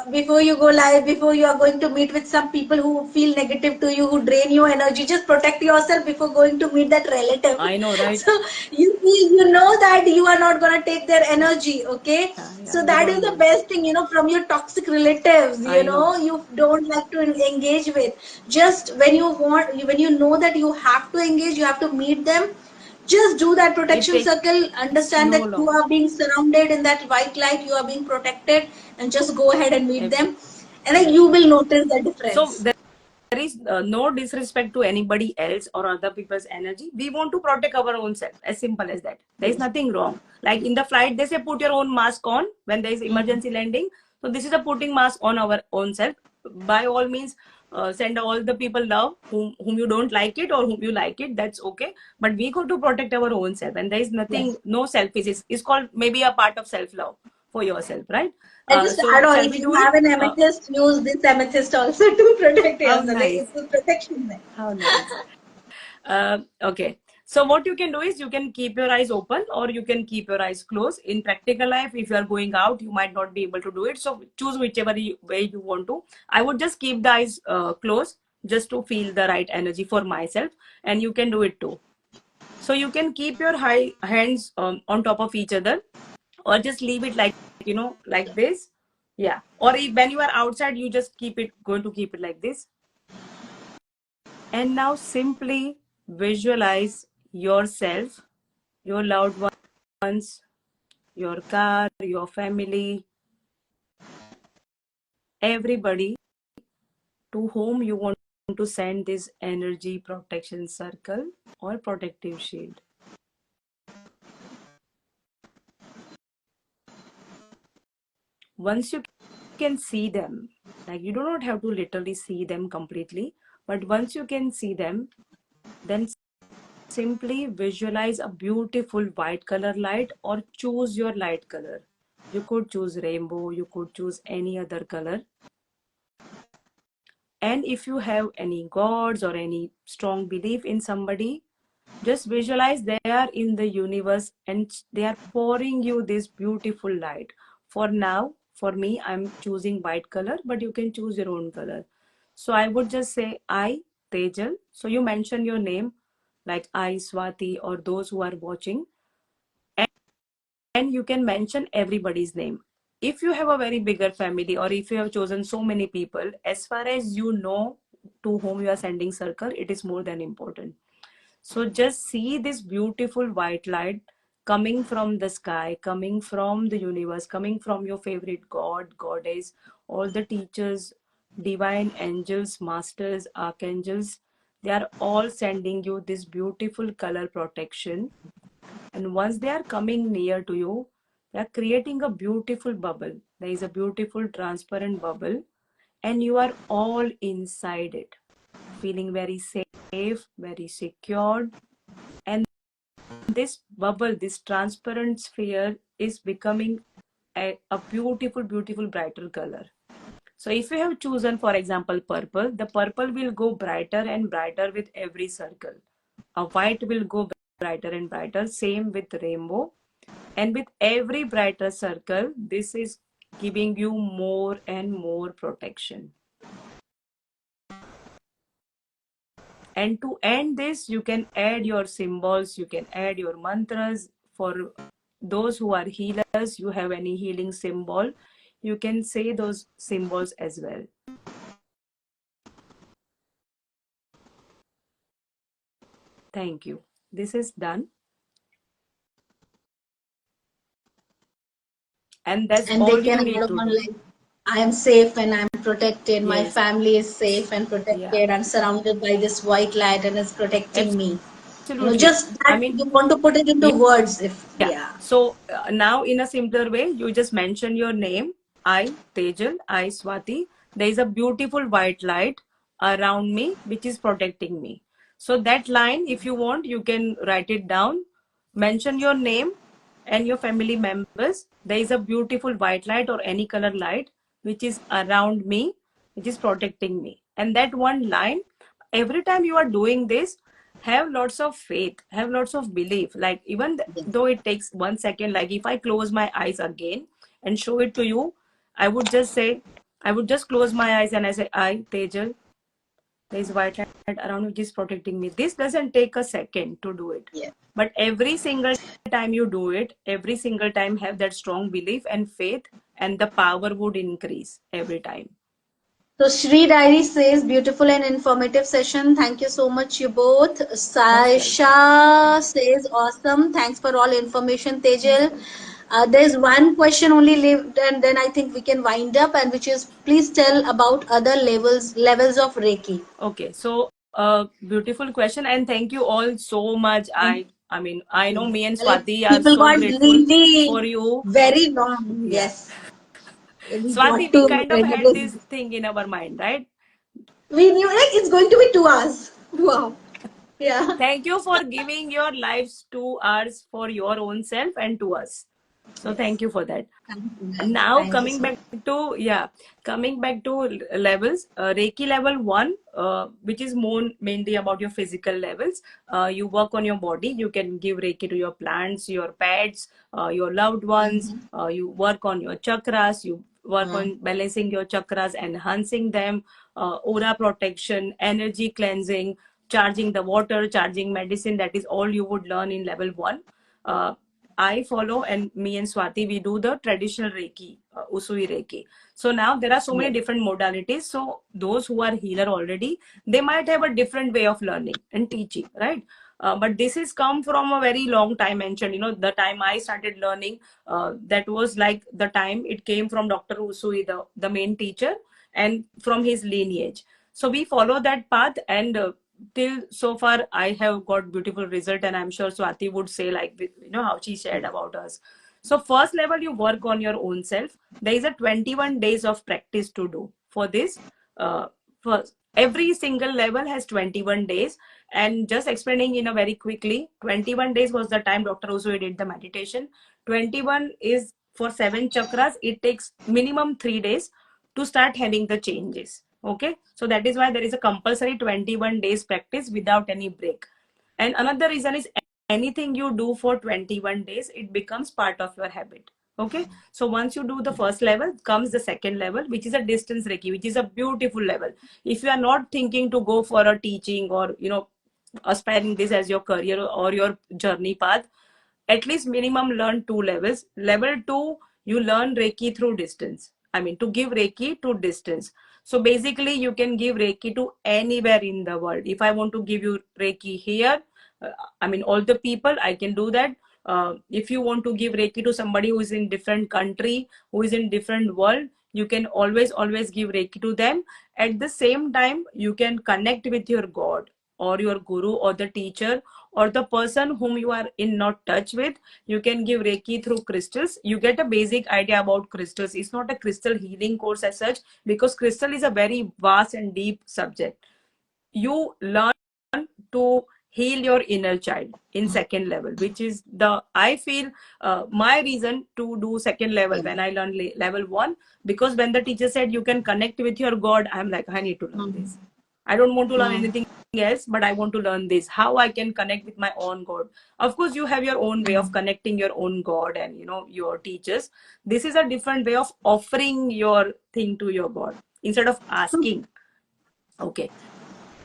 before you go live, before you are going to meet with some people who feel negative to you, who drain your energy. Just protect yourself before going to meet that relative. I know, right? So you know that you are not gonna take their energy, okay? Yeah, So we that is don't the know. best thing, from your toxic relatives, I know. you don't like to engage with. Just when you know that you have to engage, you have to meet them, just do that It protection takes circle, understand no that you long. are being surrounded in that white light, you are being protected, and just go ahead and meet them, and then Yeah. you will notice the So difference. there is no disrespect to anybody else or other people's energy. We want to protect our own self, as simple as that. There is Yes. nothing wrong. Like in the flight, they say put your own mask on when there is Mhm. emergency landing. So this is a putting mask on our own self. By all means, send all the people love whom you don't like it or whom you like it. That's okay. But we got to protect our own self, and there is nothing, Yes. no selfish. It's called maybe a part of self love for yourself, right? And just So add on, shall if we you do it? have an amethyst, use this amethyst also to protect How yourself. nice! It's a protection there. How nice. Okay. So what you can do is you can keep your eyes open or you can keep your eyes closed. In practical life, if you are going out, you might not be able to do it. So choose whichever way you want to. I would just keep the eyes closed just to feel the right energy for myself, and you can do it too. So you can keep your hands on top of each other, or just leave it like, like this. Yeah. Or when you are outside, you just going to keep it like this. And now simply visualize yourself, your loved ones, your car, your family, everybody to whom you want to send this energy protection circle or protective shield. Once you can see them, like you do not have to literally see them completely, but once you can see them, then simply visualize a beautiful white color light or choose your light color. You could choose rainbow, you could choose any other color. And if you have any gods or any strong belief in somebody, just visualize they are in the universe and they are pouring you this beautiful light. For now, for me, I'm choosing white color, but you can choose your own color. So I would just say, I, Tejal. So you mention your name, like I, Swati, or those who are watching. And you can mention everybody's name. If you have a very bigger family or if you have chosen so many people, as far as you know to whom you are sending circle, it is more than important. So just see this beautiful white light coming from the sky, coming from the universe, coming from your favorite god, goddess, all the teachers, divine angels, masters, archangels. They are all sending you this beautiful color protection. And once they are coming near to you, they are creating a beautiful bubble. There is a beautiful transparent bubble, and you are all inside it, feeling very safe, very secured. And this bubble, this transparent sphere, is becoming a beautiful, beautiful, brighter color. So if you have chosen, for example, purple, the purple will go brighter and brighter with every circle. A white will go brighter and brighter, same with rainbow. And with every brighter circle, this is giving you more and more protection. And to end this, you can add your symbols, you can add your mantras. For those who are healers, you have any healing symbol, you can say those symbols as well. Thank you. This is done. And that's And all they you can need add to on do. like, I am safe and I'm protected. My Yes. family is safe and Yeah. protected. I'm surrounded by this white light and it's protecting me. Absolutely. Just I that mean, you want to put it into words. If yeah. yeah. So now in a simpler way, you just mention your name. I, Tejal, I, Swati. There is a beautiful white light around me, which is protecting me. So that line, if you want, you can write it down. Mention your name and your family members. There is a beautiful white light or any color light, which is around me, which is protecting me. And that one line, every time you are doing this, have lots of faith, have lots of belief. Like even though it takes 1 second, like if I close my eyes again and show it to you, I would just say, I would just close my eyes and I say, I, Tejal, there is white light around which is protecting me. This doesn't take a second to do it. Yeah. But every single time you do it, every single time have that strong belief and faith, and the power would increase every time. So Shri Diary says, beautiful and informative session. Thank you so much, you both. Most Saisha says, awesome. Thanks for all information, Tejal. There's one question only left, and then I think we can wind up, and which is, please tell about other levels of Reiki. Okay, so beautiful question, and thank you all so much. I mean, I know me and Like Swati are people so got grateful really for you. very long. Yeah, Yes, we Swati, got we to kind of had this thing in our mind, right? we knew like it's going to be 2 hours. Wow. Yeah. Thank you for giving your lives to us for your own self and to us. So Yes. thank you for that. Thank you, guys. Now Thank you so much. coming back to levels, Reiki level 1, which is more mainly about your physical levels. You work on your body. You can give Reiki to your plants, your pets, your loved ones. You work on your chakras. You work on balancing your chakras, enhancing them, aura protection, energy cleansing, charging the water, charging medicine. That is all you would learn in level 1. I follow, and me and Swati, we do the traditional Reiki, Usui Reiki. So now there are so many different modalities. So those who are healer already, they might have a different way of learning and teaching, right? But this has come from a very long time mentioned. The time I started learning, that was like the time it came from Dr. Usui, the main teacher, and from his lineage. So we follow that path, and till so far I have got beautiful result, and I'm sure Swati would say, like, how she shared about us. So first level, you work on your own self. There is a 21 days of practice to do for this. First, every single level has 21 days. And just explaining in a very quickly, 21 days was the time Dr. Usui did the meditation. 21 is for 7 chakras. It takes minimum 3 days to start having the changes. Okay, so that is why there is a compulsory 21 days practice without any break. And another reason is, anything you do for 21 days, it becomes part of your habit. Okay, so once you do the first level, comes the second level, which is a distance Reiki, which is a beautiful level. If you are not thinking to go for a teaching, or aspiring this as your career or your journey path, at least minimum learn 2 levels. Level 2, you learn Reiki through distance. I mean, to give Reiki to distance. So basically, you can give Reiki to anywhere in the world. If I want to give you Reiki here, all the people, I can do that. If you want to give Reiki to somebody who is in different country, who is in different world, you can always give Reiki to them. At the same time, you can connect with your God, or your guru, or the teacher, or the person whom you are in not touch with. You can give Reiki through crystals. You get a basic idea about crystals. It's not a crystal healing course as such, because crystal is a very vast and deep subject. You learn to heal your inner child in second level, which is I feel, my reason to do second level when I learned level 1, because when the teacher said you can connect with your God, I'm like, I need to learn this. I don't want to learn anything else, but I want to learn this, how I can connect with my own God. Of course, you have your own way of connecting your own God and your teachers. This is a different way of offering your thing to your God instead of asking. Okay.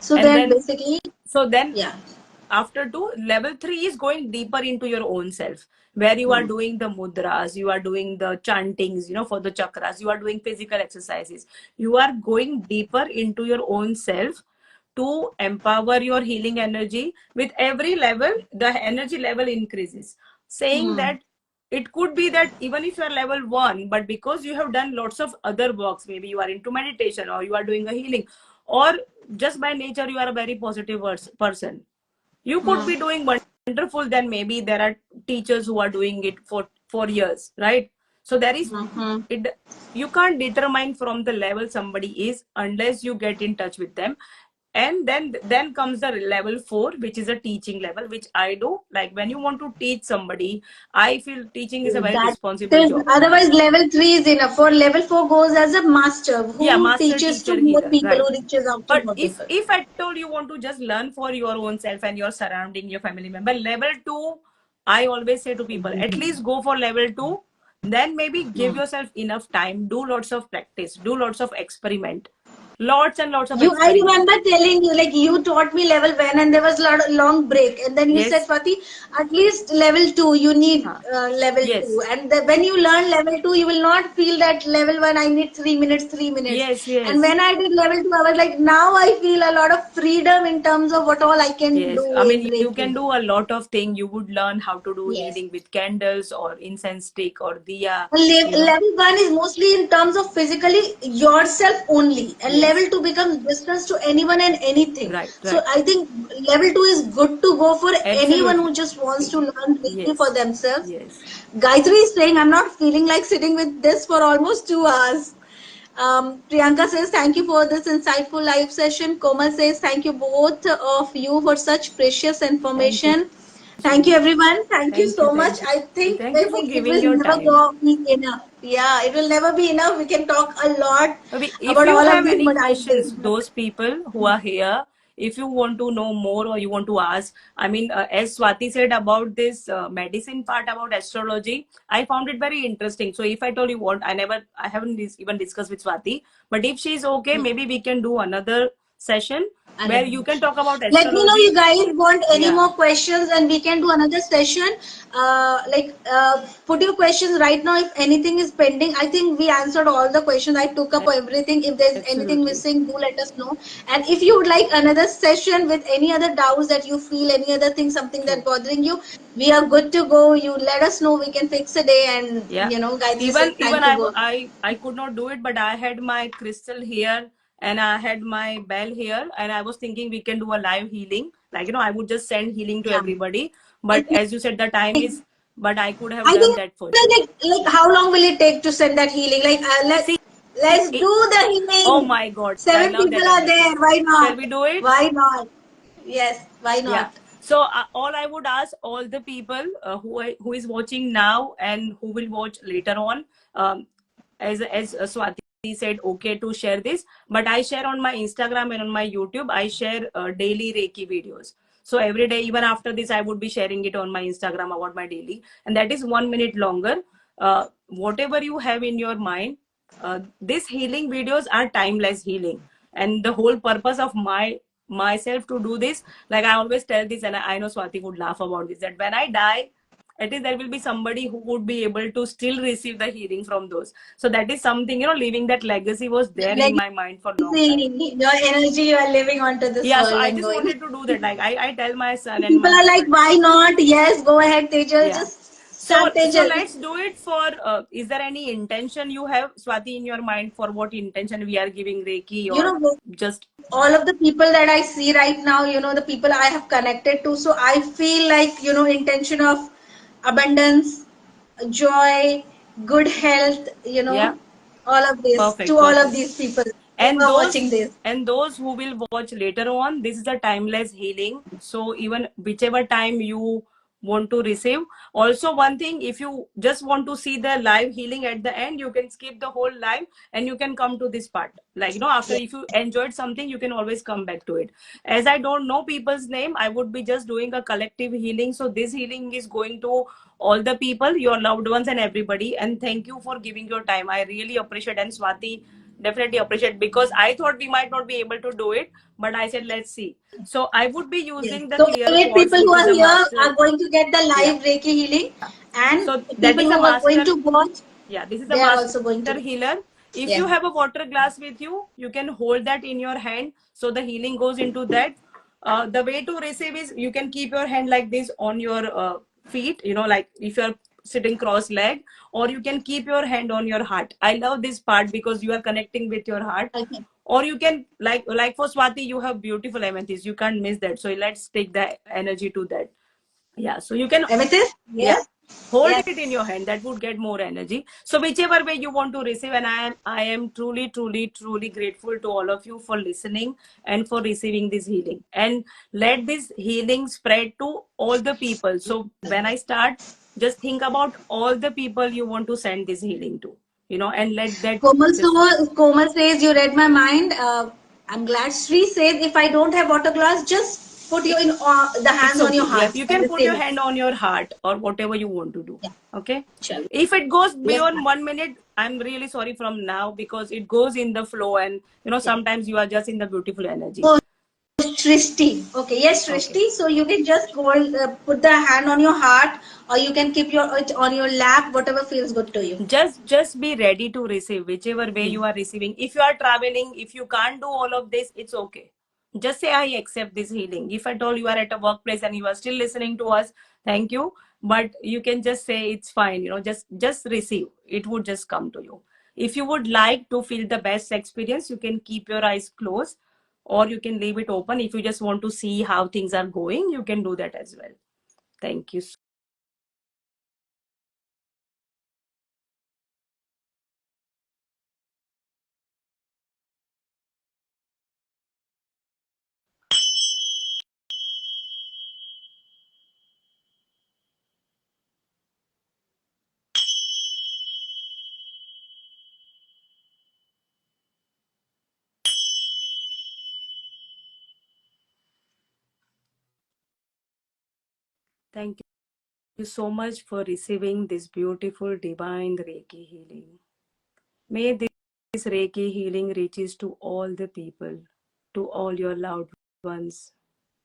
So And then then basically, so then yeah. after 2, level 3 is going deeper into your own self, where you are doing the mudras, you are doing the chantings, for the chakras, you are doing physical exercises. You are going deeper into your own self to empower your healing energy. With every level, the energy level increases. Saying that, it could be that even if you are level 1, but because you have done lots of other works, maybe you are into meditation, or you are doing a healing, or just by nature you are a very positive person, you could be doing wonderful. Then maybe there are teachers who are doing it for years, right? So there is it. You can't determine from the level somebody is unless you get in touch with them. And then comes the level 4, which is a teaching level, which I do. Like, when you want to teach somebody, I feel teaching is a very That responsible is, job. otherwise level 3 is enough. For level 4 goes as a master Yeah, who master teaches to teacher more healer, people, right? who reaches out to But more if people. if at all you want to just learn for your own self and your surrounding, your family member, level 2, I always say to people, at least go for level 2. Then maybe give yourself enough time, do lots of practice, do lots of experiment, lots and lots of I experiment. remember telling you, like, you taught me level 1 and there was a lot of long break. And then you said, Yes. Swati, at least level 2, you need Huh. level 2. Yes. And when you learn level 2, you will not feel that level 1, I need 3 minutes, 3 minutes. Yes. And Yes. when I did level 2, I was like, now I feel a lot of freedom in terms of what all I can Yes, do I in mean, you Reiki. can do a lot of things. You would learn how to do Yes. healing with candles or incense stick or diya, Level 1 is mostly in terms of physically yourself only, and Yes, level 2 becomes distance to anyone and anything. right, So right. I think level 2 is good to go for anyone Absolutely. who just wants to learn Reiki for Yes, themselves. yes. Gayatri is saying, I'm not feeling like sitting with this for almost 2 hours. Priyanka says, thank you for this insightful live session. Komal says, thank you both of you for such precious Thank you. information. Thank you, everyone. Thank you so much. Thank you. I think Thank you for it giving will your never time. be enough. Yeah, it will never be enough. We can talk a lot If about you all of have these any questions, modalities. those people who are here, if you want to know more or you want to ask, I mean, as Swati said about this medicine part about astrology, I found it very interesting. So if I told you what, I haven't even discussed with Swati, but if she's okay, maybe we can do another session where you can talk about Let me know astrology. you guys want any Yeah, more questions and we can do another session. Put your questions right now if anything is pending. I think we answered all the questions. I took up everything. If there's anything absolutely. missing, do let us know. And if you would like another session with any other doubts that you feel, any other thing, something that True. bothering you, we are good to go. You let us know. We can fix a day. And, Yeah. Gayatri said, Even thank you both. I could not do it, but I had my crystal here and I had my bell here, and I was thinking we can do a live healing. Like, I would just send healing to Yeah. everybody. I But as you said, the time is, but I could have I done think that for sure. how long will it take to send that healing? See, Let's it, do the oh healing. my God, I 7 love people that are energy. there. Why Shall not? we do it? Why not? Yes, why Yeah. not? So all I would ask all the people who is watching now and who will watch later on, um, as Swati said, okay to share this, but I share on my Instagram and on my YouTube. I share daily Reiki videos. So every day, even after this, I would be sharing it on my Instagram about my daily, and that is 1 minute longer. Whatever you have in your mind, these healing videos are timeless healing, and the whole purpose of myself to do this, like I always tell this, and I know Swati would laugh about this, that when I die, at least there will be somebody who would be able to still receive the healing from those. So that is something, leaving that legacy was there in my mind for a long time. Legacy, your energy you are living onto this Yeah, so world I and just going. wanted to do that. Like I tell my son and People my are like, daughter. why not? Yes, go ahead, Tejal. Yeah. Just So start, so Tejal. let's do it for. Is there any intention you have, Swati, in your mind for what intention we are giving Reiki, You or know, just all of the people that I see right now, the people I have connected to. So I feel like, intention of abundance, joy, good health, yeah, all of this to perfect, all of perfect. these people who and are those watching this. and those who will watch later on, this is a timeless healing, so even whichever time you want to receive. Also, one thing, if you just want to see the live healing at the end, you can skip the whole live and you can come to this part, like, after, if you enjoyed something, you can always come back to it. As I don't know people's name, I would be just doing a collective healing, so this healing is going to all the people, your loved ones and everybody. And thank you for giving your time, I really appreciate. And Swati, definitely appreciate, because I thought we might not be able to do it, but I said let's see. So I would be Yes. using the So clear 8 people quartz, who which is are a here master. are going to get the Yeah. live Reiki healing, and So the that people is a who are going master. to watch, Yeah, this is a they are also going to master get. healer. If Yeah. you have a water glass with you, you can hold that in your hand, so the healing goes into that. The way to receive is, you can keep your hand like this on your feet, like if you're sitting cross leg, or you can keep your hand on your heart. I love this part because you are connecting with your heart. Okay. Or you can, like for Swati, you have beautiful amethyst, you can't miss that, so let's take the energy to that. Yeah, so you can, Amethyst? yeah, Yes. hold Yes. it in your hand, that would get more energy. So whichever way you want to receive, and I am truly, truly, truly grateful to all of you for listening and for receiving this healing, and let this healing spread to all the people. So when I start, just think about all the people you want to send this healing to, and let that just. Komal says you read my mind. I'm glad. Sri says if I don't have water glass, just put you in the It's hands on your okay. Yeah, hearts you and can put receive your it. hand on your heart or whatever you want to do. Yeah. Okay. Shall we? If it goes Let's beyond 1 minute, I'm really sorry from now, because it goes in the flow, and yeah. sometimes you are just in the beautiful energy. Oh, Srishti. Okay. Yes, Okay. Srishti. So you can just go and put the hand on your heart, or you can keep it on your lap, whatever feels good to you. Just be ready to receive whichever way you are receiving. If you are traveling, if you can't do all of this, it's okay. Just say I accept this healing. If at all you are at a workplace and you are still listening to us, thank you, but you can just say it's fine, just receive, it would just come to you. If you would like to feel the best experience, you can keep your eyes closed, or you can leave it open. If you just want to see how things are going, you can do that as well. Thank you. Thank you so much for receiving this beautiful divine Reiki healing. May this Reiki healing reaches to all the people, to all your loved ones,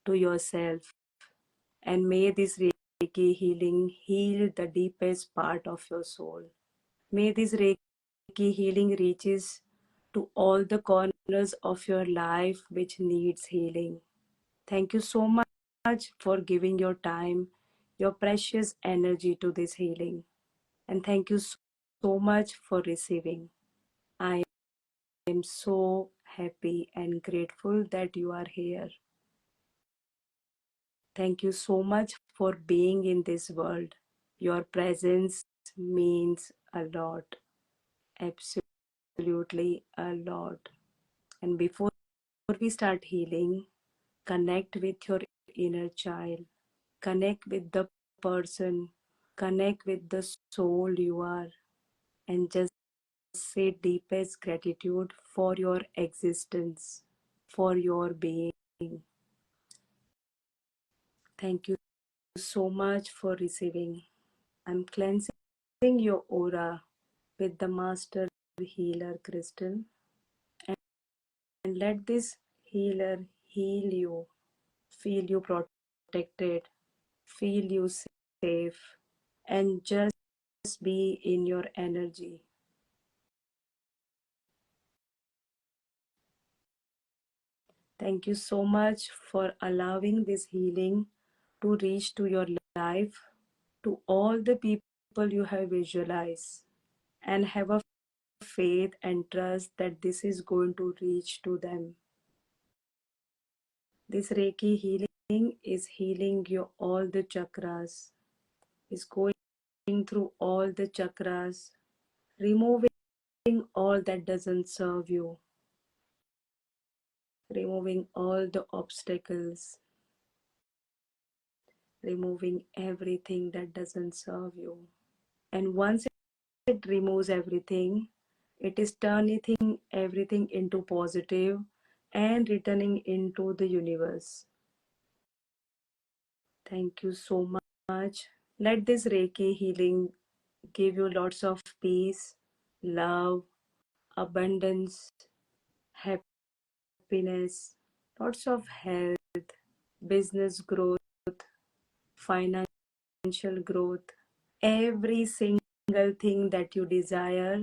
to yourself. And may this Reiki healing heal the deepest part of your soul. May this Reiki healing reaches to all the corners of your life which needs healing. Thank you so much for giving your time, your precious energy to this healing. And thank you so much for receiving. I am so happy and grateful that you are here. Thank you so much for being in this world. Your presence means a lot, absolutely a lot. And before we start healing, connect with your inner child, connect with the person, connect with the soul you are, and just say deepest gratitude for your existence, for your being. Thank you so much for receiving. I'm cleansing your aura with the Master Healer Crystal, and let this healer heal you, feel you protected, feel you safe, and just be in your energy. Thank you so much for allowing this healing to reach to your life, to all the people you have visualized, and have a faith and trust that this is going to reach to them. This Reiki healing is healing your all the chakras, is going through all the chakras, removing all that doesn't serve you, removing all the obstacles, removing everything that doesn't serve you. And once it removes everything, it is turning everything into positive and returning into the universe. Thank you so much. Let this Reiki healing give you lots of peace, love, abundance, happiness, lots of health, business growth, financial growth, every single thing that you desire.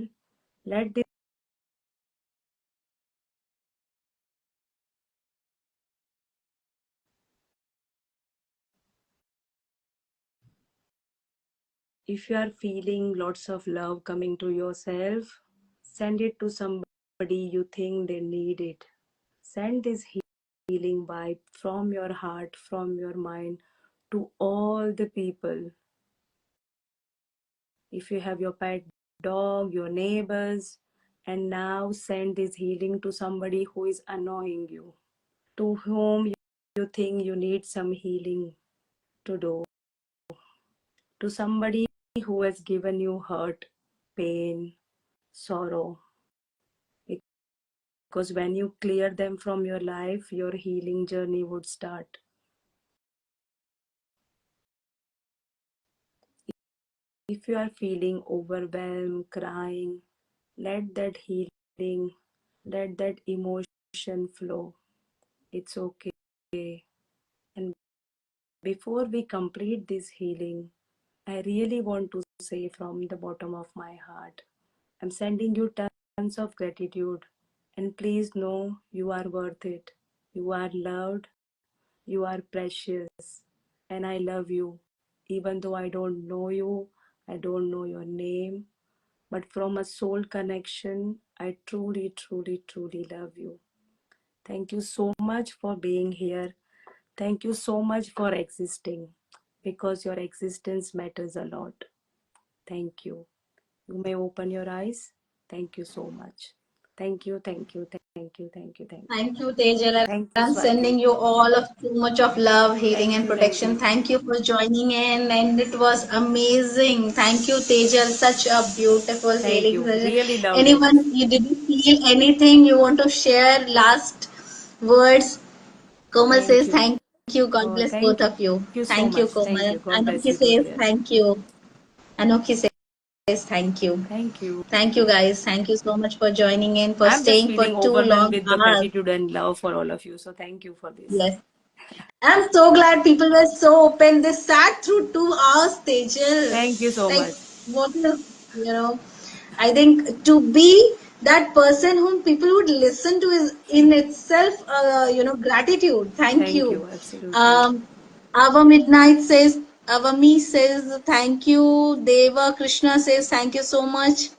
Let this if you are feeling lots of love coming to yourself, send it to somebody you think they need it. Send this healing vibe from your heart, from your mind to all the people. If you have your pet dog, your neighbors, and now send this healing to somebody who is annoying you, to whom you think you need some healing to do, to somebody who has given you hurt, pain, sorrow. Because when you clear them from your life, your healing journey would start. If you are feeling overwhelmed, crying, let that healing, let that emotion flow. It's okay. And before we complete this healing, I really want to say from the bottom of my heart, I'm sending you tons of gratitude. And please know you are worth it. You are loved. You are precious. And I love you. Even though I don't know you, I don't know your name. But from a soul connection, I truly, truly, truly love you. Thank you so much for being here. Thank you so much for existing, because your existence matters a lot. Thank you. You may open your eyes. Thank you so much. Thank you, thank you, thank you, thank you, thank you. Thank you, Tejal. Thank you, I'm Swati. sending you all of too much of love, healing, and Thank protection. you. Thank you for joining in, and it was amazing. Thank you, Tejal. Such a beautiful Thank healing. you. Really loved it. Anyone, you didn't feel anything you want to share? Last words. Komal Thank says you. thank you. God Oh, bless thank both of you. you so Thank you, much. Thank Komal. you. God bless Anokhi you too, says dear. thank you. Anokhi says thank you. Thank you. Thank you, guys. Thank you so much for joining in, for I'm just staying for feeling 2 long overwhelmed with the hours. gratitude and love for all of you. So thank you for this. Yes. I'm so glad people were so open. They sat through 2 hours, Thank you Tejal. so Like, much. what is, I think to be that person whom people would listen to is in itself, gratitude. Thank Thank you. you. Absolutely. Um, Our Midnight says, Avami says, thank you. Deva Krishna says, thank you so much.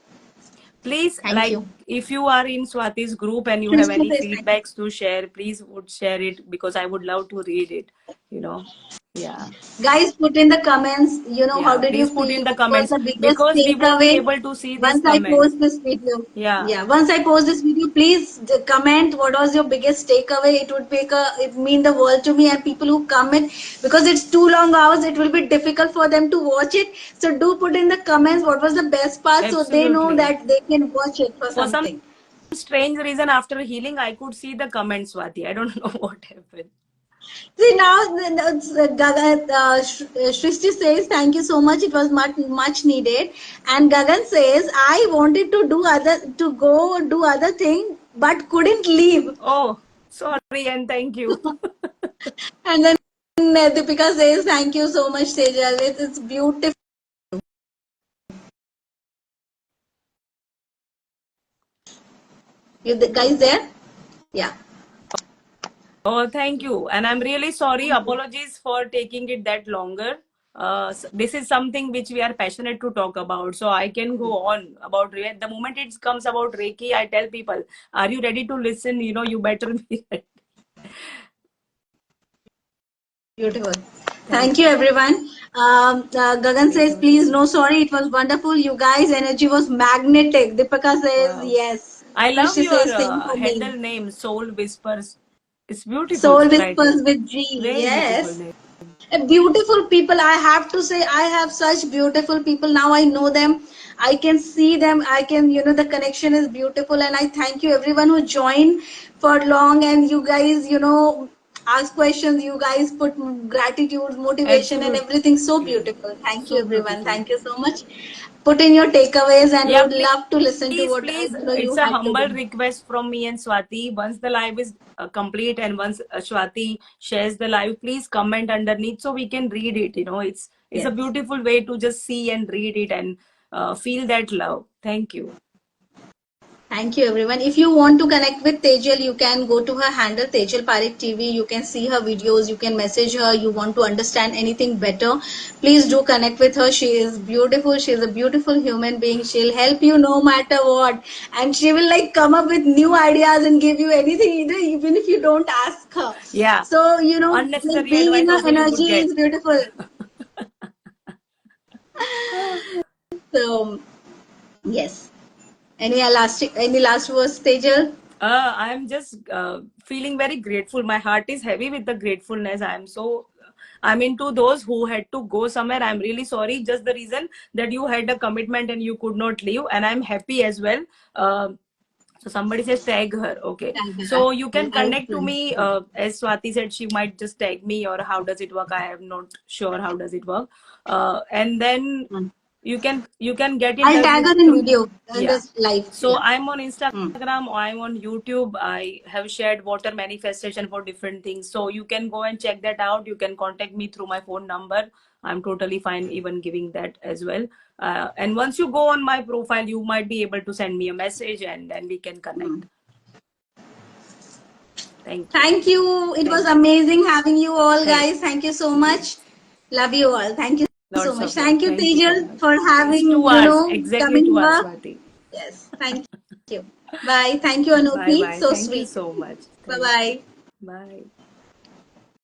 Please, Thank like, you. if you are in Swati's group and you have Krishna any says, thank you. feedbacks to share, please would share it because I would love to read it. You know, yeah. Guys, put in the comments, how Yeah, did you please put in feel? the What was comments the biggest because we won't be takeaway? able to see these Once I comments. post this video, Yeah, yeah, once I post this video, please comment what was your biggest takeaway. It would it mean the world to me and people who comment because it's 2 long hours. It will be difficult for them to watch it. So do put in the comments what was the best part so they know absolutely. that they can watch it for For some something. strange reason, after healing, I could see the comments, Swati. I don't know what happened. See now, Shrishti says thank you so much. It was much needed. And Gagan says I wanted to go do other thing but couldn't leave. Oh, sorry and thank you. And then Deepika says thank you so much, Sejal. It's beautiful. You guys there? Yeah. Oh, thank you. And I'm really sorry. Apologies for taking it that longer. This is something which we are passionate to talk about. So I can go on about the moment it comes about Reiki, I tell people, are you ready to listen? You better be ready. Beautiful. Thank Thank you, you. everyone. Gagan Thank says, you. please, no sorry. It was wonderful. You guys' energy was magnetic. Deepika says, Wow. yes. I love Srishti your says, same for me. handle name, Soul Whispers. It's beautiful Soul title. Whispers with G. Very beautiful Yes. name. Beautiful people. I have to say, I have such beautiful people. Now I know them. I can see them. I can, the connection is beautiful. And I thank you, everyone who joined for long. And you guys, ask questions. You guys put gratitude, motivation, and Absolutely. everything so beautiful. Thank you, So everyone. beautiful. Thank you so much. Put in your takeaways and Yeah, would love to listen to please, what please. you It's a had to humble do. request from me and Swati. Once the live is complete and once Swati shares the live, please comment underneath so we can read it. It's a Yes. beautiful way to just see and read it and feel that love. Thank you. Thank you, everyone. If you want to connect with Tejal, you can go to her handle, Tejal Parik TV. You can see her videos. You can message her. You want to understand anything better, please do connect with her. She is beautiful. She is a beautiful human being. She'll help you no matter what. And she will like come up with new ideas and give you anything, even if you don't ask her. Yeah, So, just unnecessary being advice in her also you would energy get. is beautiful. So, yes. Any last words, Tejal? I'm just feeling very grateful. My heart is heavy with the gratefulness. I'm into those who had to go somewhere. I'm really sorry. Just the reason that you had a commitment and you could not leave, and I'm happy as well. So somebody says tag her. Okay, so you can connect to me. As Swati said, she might just tag me, or how does it work? I am not sure how does it work. And then you can get in I'll touch tag with her in through. video in Yeah. this live. So Yeah. I'm on Hmm. Instagram, I'm on YouTube. I have shared water manifestation for different things. So you can go and check that out. You can contact me through my phone number. I'm totally fine even giving that as well. And once you go on my profile, you might be able to send me a message and then we can Hmm. connect. Thank you. Thank you. It was Thank you. amazing having you all, Thank guys. Thank you so you. much. Love you all. Thank you so Lots much. of love. Thank you, Thank you so Tejal, much. for It's having, 2 hours, exactly coming 2 hours, here. Swati. Yes. Thank you. Bye. Thank you, Bye Anupi. bye. So Thank you sweet. so much. Bye Thank you. bye. Bye.